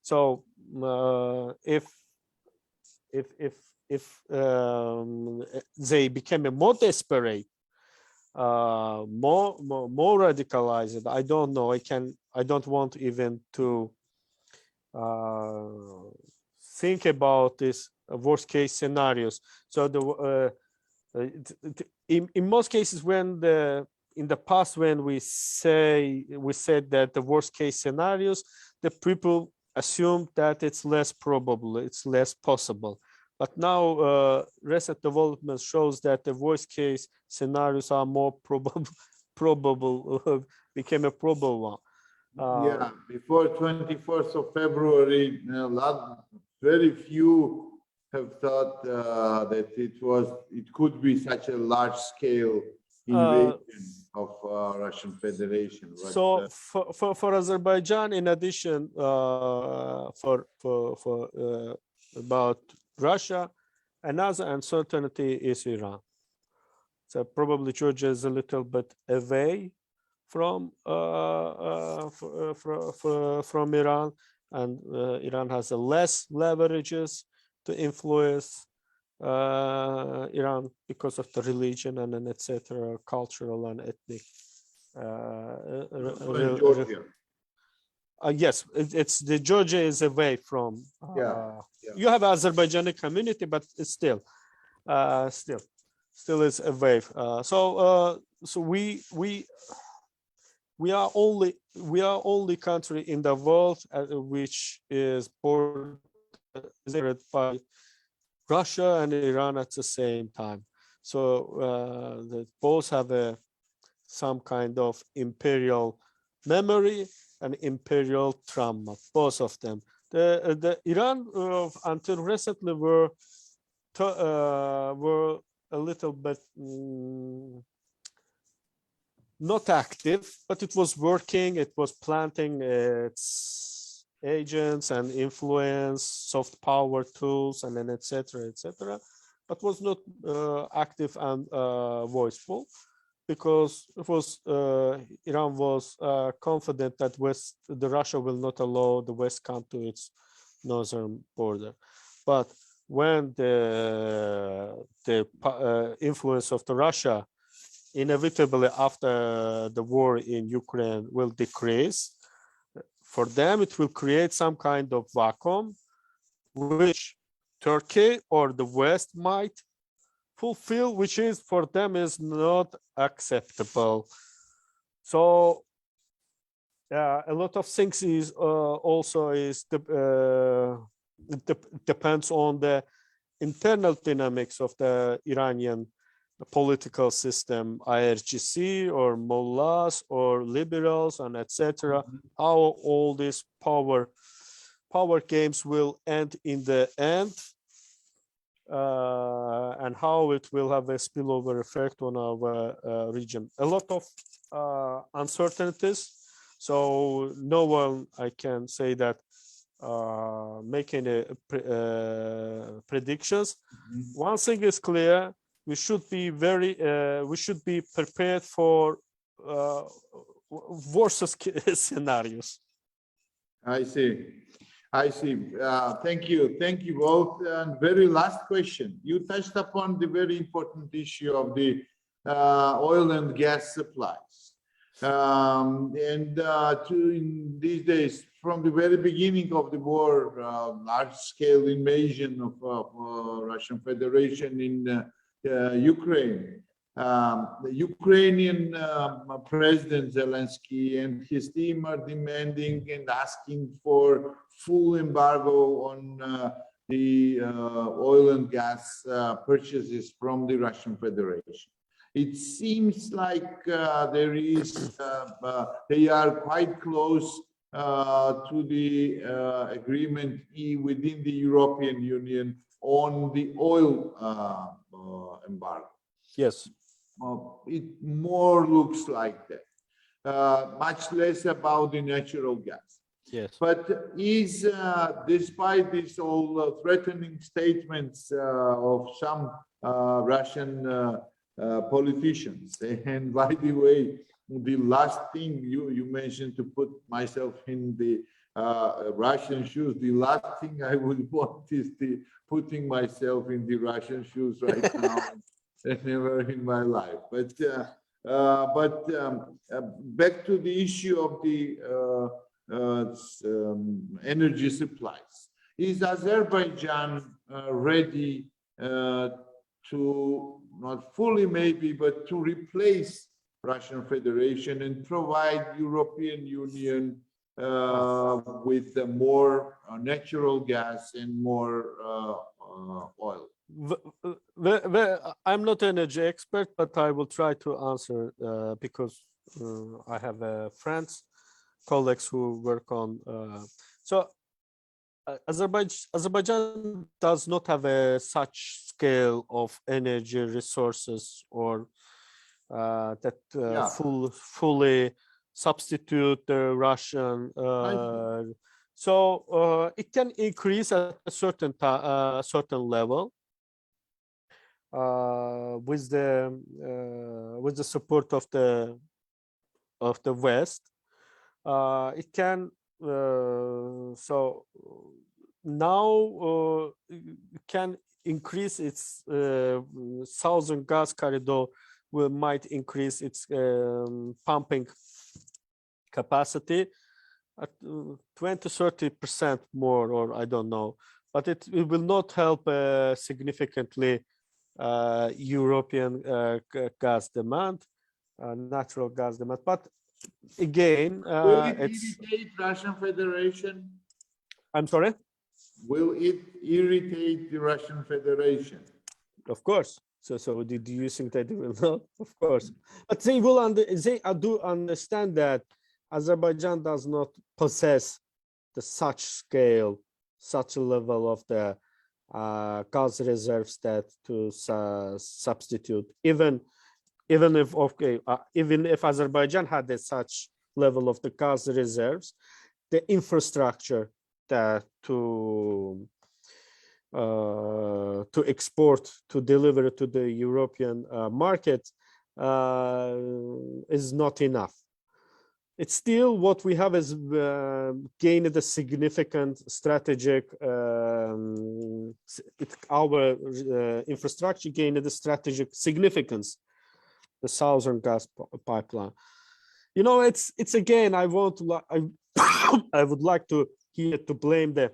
So if they became more desperate, more radicalized, I don't know. I don't want even to think about this worst case scenarios. So in most cases, in the past, when we said that the worst case scenarios, the people assume that it's less probable, it's less possible. But now recent development shows that the worst case scenarios are more probable became a probable one. Yeah, before 24th of February, very few have thought that it could be such a large-scale invasion of Russian Federation. But, so for Azerbaijan, in addition, about Russia, another uncertainty is Iran. So probably Georgia is a little bit away from Iran, and Iran has a less leverages to influence Iran because of the religion and then etc. cultural and ethnic. Georgia. Yes, it's the Georgia is away from. Yeah. You have Azerbaijani community, but it's still is away. So we are only country in the world which is bordered by Russia and Iran at the same time. So both have some kind of imperial memory and imperial trauma, both of them. The Iran until recently were a little bit not active, but it was working. It was planting its agents and influence, soft power tools, and then etc., but was not active and voiceful, because it was Iran was confident that the Russia will not allow the West come to its northern border. But when the influence of the Russia inevitably after the war in Ukraine will decrease, for them it will create some kind of vacuum which Turkey or the West might fulfill, which is for them is not acceptable. So a lot of things is also is depends on the internal dynamics of the Iranian political system, IRGC or mullahs or liberals and etc. How all these power games will end in the end, and how it will have a spillover effect on our region. A lot of uncertainties. So no one, I can say that, making predictions. One thing is clear: we should be prepared for worst scenarios. I see. Thank you both. And very last question: you touched upon the very important issue of the oil and gas supplies, in these days, from the very beginning of the war, large-scale invasion of Russian Federation in Ukraine. The Ukrainian President Zelensky and his team are demanding and asking for full embargo on the oil and gas purchases from the Russian Federation. It seems like they are quite close to the agreement within the European Union on the oil embargo. Yes. It more looks like that, much less about the natural gas. Yes. But despite these all threatening statements of some Russian politicians, and by the way, the last thing you mentioned, to put myself in the Russian shoes, the last thing I would want is putting myself in the Russian shoes right now. Never in my life. But back to the issue of the energy supplies. Is Azerbaijan ready to, not fully maybe, but to replace Russian Federation and provide European Union with more natural gas and more oil? I'm not an energy expert, but I will try to answer because I have friends colleagues who work on. So Azerbaijan does not have a such scale of energy resources or that fully substitute the Russian. So it can increase at a certain certain level with the support of the West. It can so now can increase its southern gas corridor might increase its pumping capacity at 20-30% more, or I don't know, but it will not help significantly European gas demand, natural gas demand. But again, will it it's. irritate Russian Federation? I'm sorry. Will it irritate the Russian Federation? Of course. So do you think that they will not? Of course, but they will. They do understand that Azerbaijan does not possess the such scale, such a level of the gas reserves that to substitute. Even if even if Azerbaijan had a such level of the gas reserves, the infrastructure that to export, to deliver to the European market is not enough. It's still what we have is gained a significant strategic, our infrastructure gained a strategic significance, the southern gas pipeline. You know, it's again, I want to, I would like to here to blame the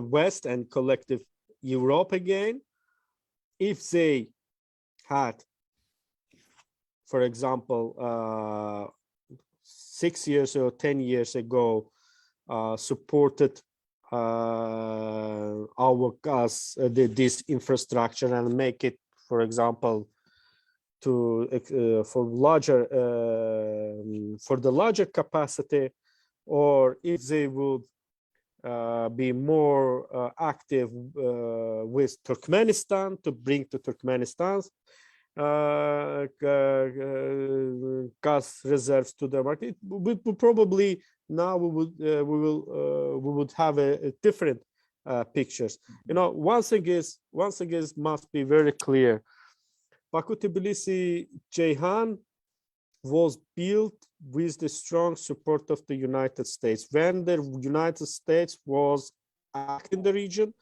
West and collective Europe again. If they had, for example, 6 years or 10 years ago, supported our gas, this infrastructure and make it, for example, to for the larger capacity, or if they would be more active with Turkmenistan to bring to Turkmenistan's gas reserves to the market, we probably now we would have a different pictures. You know, one thing is must be very clear. Baku-Tbilisi-Ceyhan was built with the strong support of the United States. When the United States was active in the region,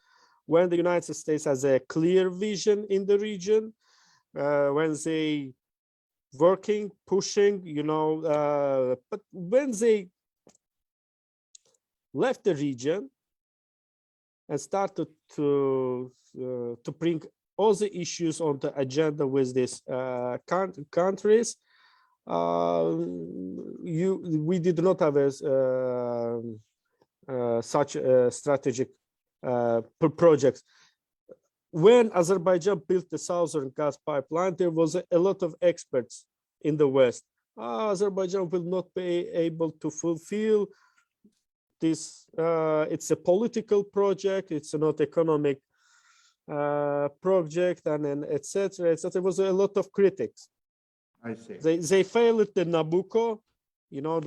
when the United States has a clear vision in the region, when they working, pushing, you know, but when they left the region and started to bring all the issues on the agenda with these countries, we did not have such a strategic projects. When Azerbaijan built the southern gas pipeline, there was a lot of experts in the West. Azerbaijan will not be able to fulfill this. It's a political project. It's not economic project, and then etc. There was a lot of critics. I see. They failed at the Nabucco, you know.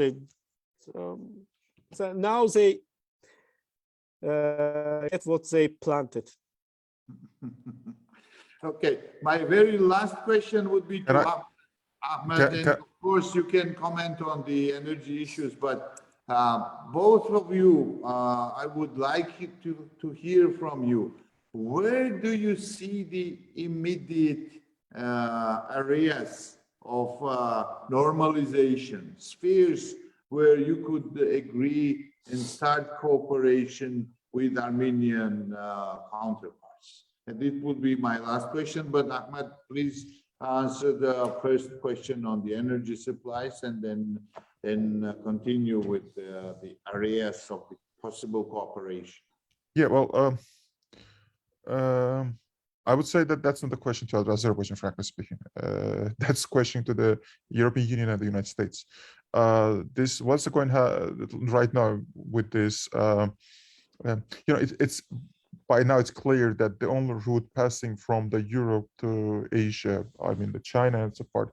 So now they get what they planted. Okay, my very last question would be to Ahmad, and of course you can comment on the energy issues, but both of you, I would like to hear from you. Where do you see the immediate areas of normalization, spheres where you could agree and start cooperation with Armenian counterparts? And it would be my last question, but Ahmad, please answer the first question on the energy supplies, and then continue with the areas of the possible cooperation. Yeah, well, I would say that that's not a question to Azerbaijan, frankly speaking. That's a question to the European Union and the United States. this what's going right now with this. It's by now it's clear that the only route passing from the Europe to Asia, I mean the China and so part,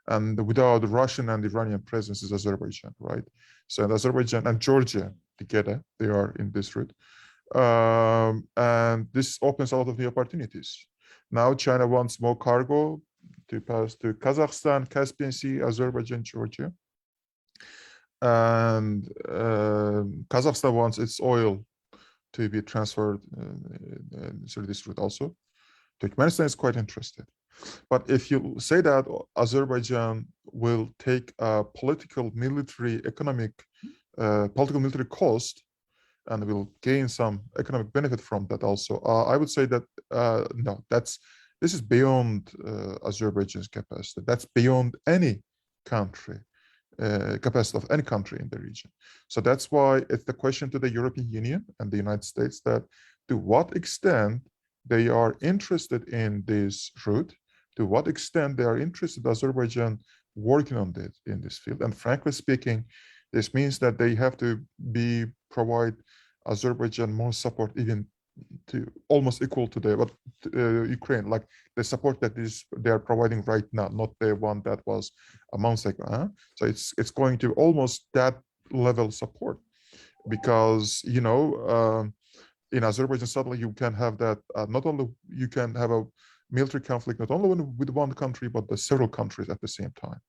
and without the Russian and Iranian presence is Azerbaijan, right? So Azerbaijan and Georgia together, they are in this route. And this opens a lot of new opportunities. Now China wants more cargo to pass to Kazakhstan, Caspian Sea, Azerbaijan, Georgia. And Kazakhstan wants its oil to be transferred through this route also. Turkmenistan is quite interested. But if you say that Azerbaijan will take a political, military, economic, political military cost and will gain some economic benefit from that also, I would say that no, this is beyond Azerbaijan's capacity. That's beyond any country. Capacity of any country in the region. So that's why it's the question to the European Union and the United States that to what extent they are interested in this route, to what extent they are interested in Azerbaijan working on this in this field. And frankly speaking, this means that they have to provide Azerbaijan more support, even to almost equal to Ukraine, like the support that they are providing right now, not the one that was a month ago. So it's going to almost that level support, because in Azerbaijan suddenly you can have that not only you can have a military conflict not only with one country but the several countries at the same time.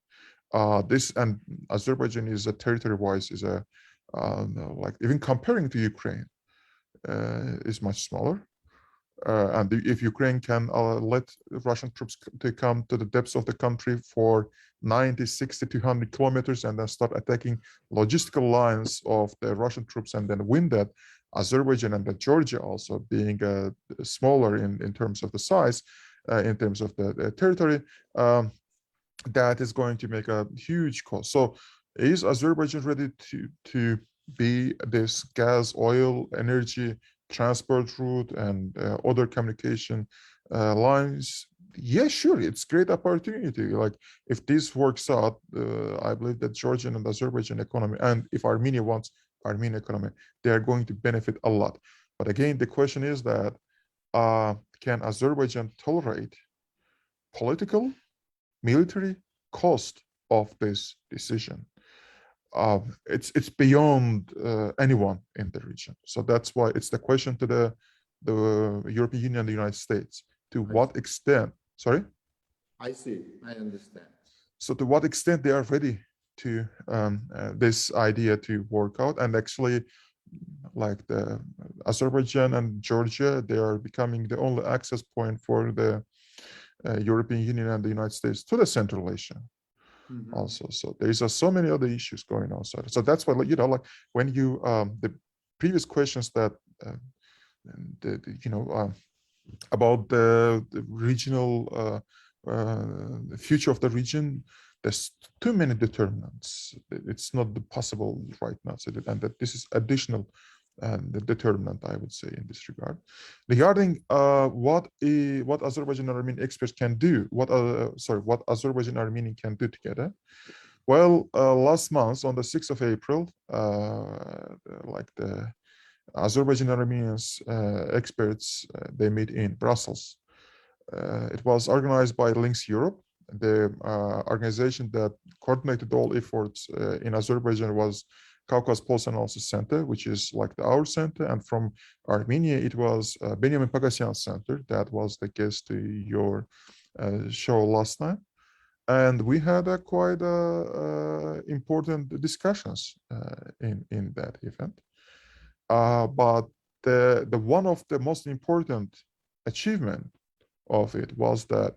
This and Azerbaijan is a territory-wise is a like even comparing to Ukraine. Is much smaller, and if Ukraine can let Russian troops to come to the depths of the country for 90, 60, 200 kilometers and then start attacking logistical lines of the Russian troops and then win that, Azerbaijan and Georgia also being smaller in terms of the size, in terms of the territory, that is going to make a huge cost. So is Azerbaijan ready to be this gas, oil, energy transport route and other communication lines? Yeah, sure, it's great opportunity. Like if this works out, I believe that Georgian and Azerbaijan economy, and if Armenia wants Armenian economy, they are going to benefit a lot. But again, the question is that can Azerbaijan tolerate political, military cost of this decision? It's beyond anyone in the region. So that's why it's the question to the European Union and the United States. To what extent? Sorry? I see. I understand. So to what extent they are ready to this idea to work out, and actually, like the Azerbaijan and Georgia, they are becoming the only access point for the European Union and the United States to the Central Asia. Also, so there's so many other issues going on. So that's why, like when you the previous questions that about the regional the future of the region, there's too many determinants. It's not possible right now. So and that this is additional the determinant, I would say, in this regard. Regarding what Azerbaijan and Armenian experts can do, what Azerbaijan and Armenian can do together. Well, last month on the 6th of April, like the Azerbaijan and Armenian experts, they meet in Brussels. It was organized by Links Europe. The organization that coordinated all efforts in Azerbaijan was Caucasus Policy Analysis Center, which is like our center, and from Armenia it was Benjamin Pagasian Center that was the guest to your show last time, and we had quite important discussions in that event. But the one of the most important achievement of it was that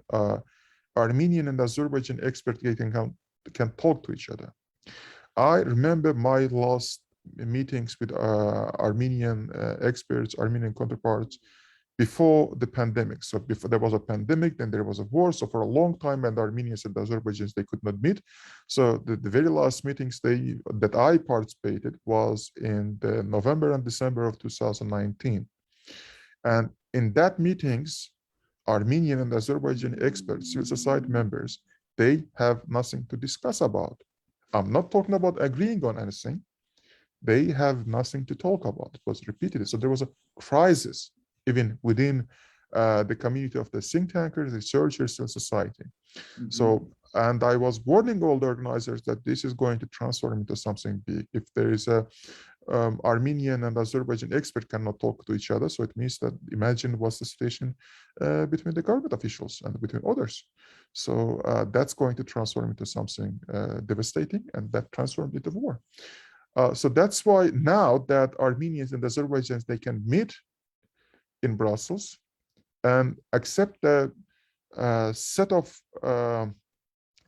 Armenian and Azerbaijan experts can talk to each other. I remember my last meetings with Armenian experts, Armenian counterparts, before the pandemic. So before there was a pandemic, then there was a war. So for a long time, and the Armenians and the Azerbaijans, they could not meet. So the very last meetings that I participated was in the November and December of 2019. And in that meetings, Armenian and Azerbaijan experts, civil society members, they have nothing to discuss about. I'm not talking about agreeing on anything. They have nothing to talk about. It was repeated. So there was a crisis even within the community of the think tankers, researchers, and society. So, and I was warning all the organizers that this is going to transform into something big. If there is a Armenian and Azerbaijan expert cannot talk to each other, so it means that imagine what's the situation between the government officials and between others. So that's going to transform into something devastating, and that transformed into war. So that's why now that Armenians and Azerbaijanis, they can meet in Brussels and accept the set of,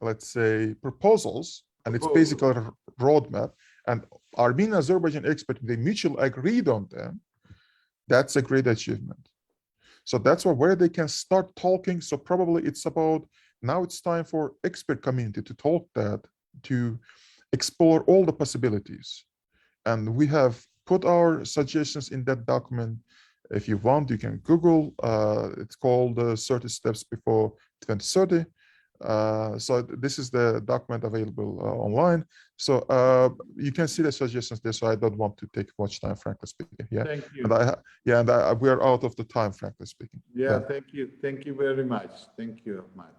let's say, proposals, and it's basically a roadmap, and Armenian and Azerbaijan experts, they mutually agreed on them. That's a great achievement. So that's where they can start talking. So probably it's about, now it's time for expert community to talk that, to explore all the possibilities. And we have put our suggestions in that document. If you want, you can Google, it's called 30 Steps Before 2030. So this is the document available online. So you can see the suggestions there. So I don't want to take much time, frankly speaking. Yeah. Thank you. And we are out of the time, frankly speaking. Yeah. Thank you. Thank you very much. Thank you, Ahmad.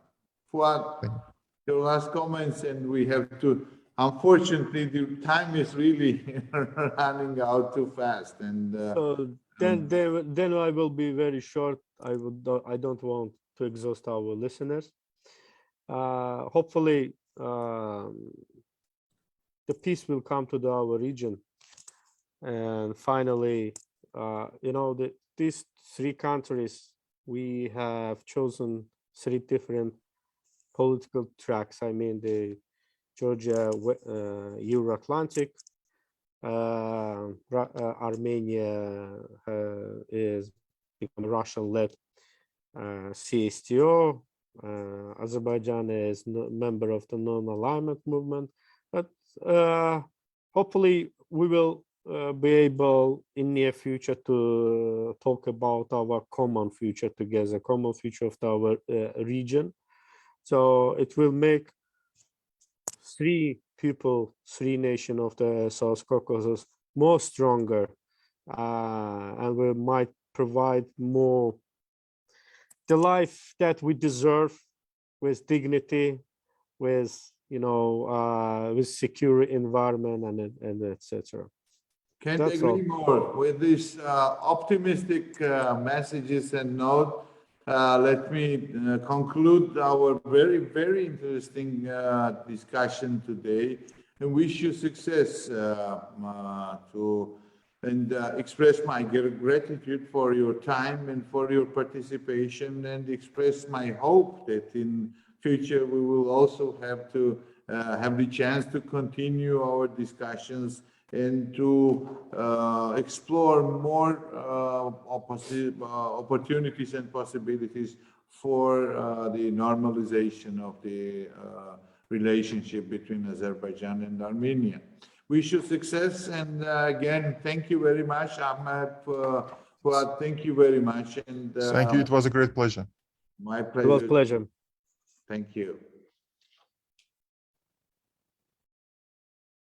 Fuad, your last comments, and we have to. Unfortunately, the time is really running out too fast, and then I will be very short. I don't want to exhaust our listeners. Hopefully, the peace will come to our region, and finally, these three countries, we have chosen three different political tracks. I mean, the Georgia, Euro-Atlantic, Armenia is become Russian-led CSTO. Azerbaijan is member of the non-alignment movement, but hopefully we will be able in near future to talk about our common future together, common future of our region. So it will make three nation of the South Caucasus more stronger, and we might provide more the life that we deserve, with dignity, with with secure environment, and etc. Can't agree more with these optimistic messages and note. Let me conclude our very, very interesting discussion today, and wish you success and express my gratitude for your time and for your participation, and express my hope that in future we will also have to have the chance to continue our discussions and to explore more opportunities and possibilities for the normalization of the relationship between Azerbaijan and Armenia. Wish you success, and again, thank you very much, Ahmad. Fuad, thank you very much. And thank you. It was a great pleasure. My pleasure. It was a pleasure. Thank you.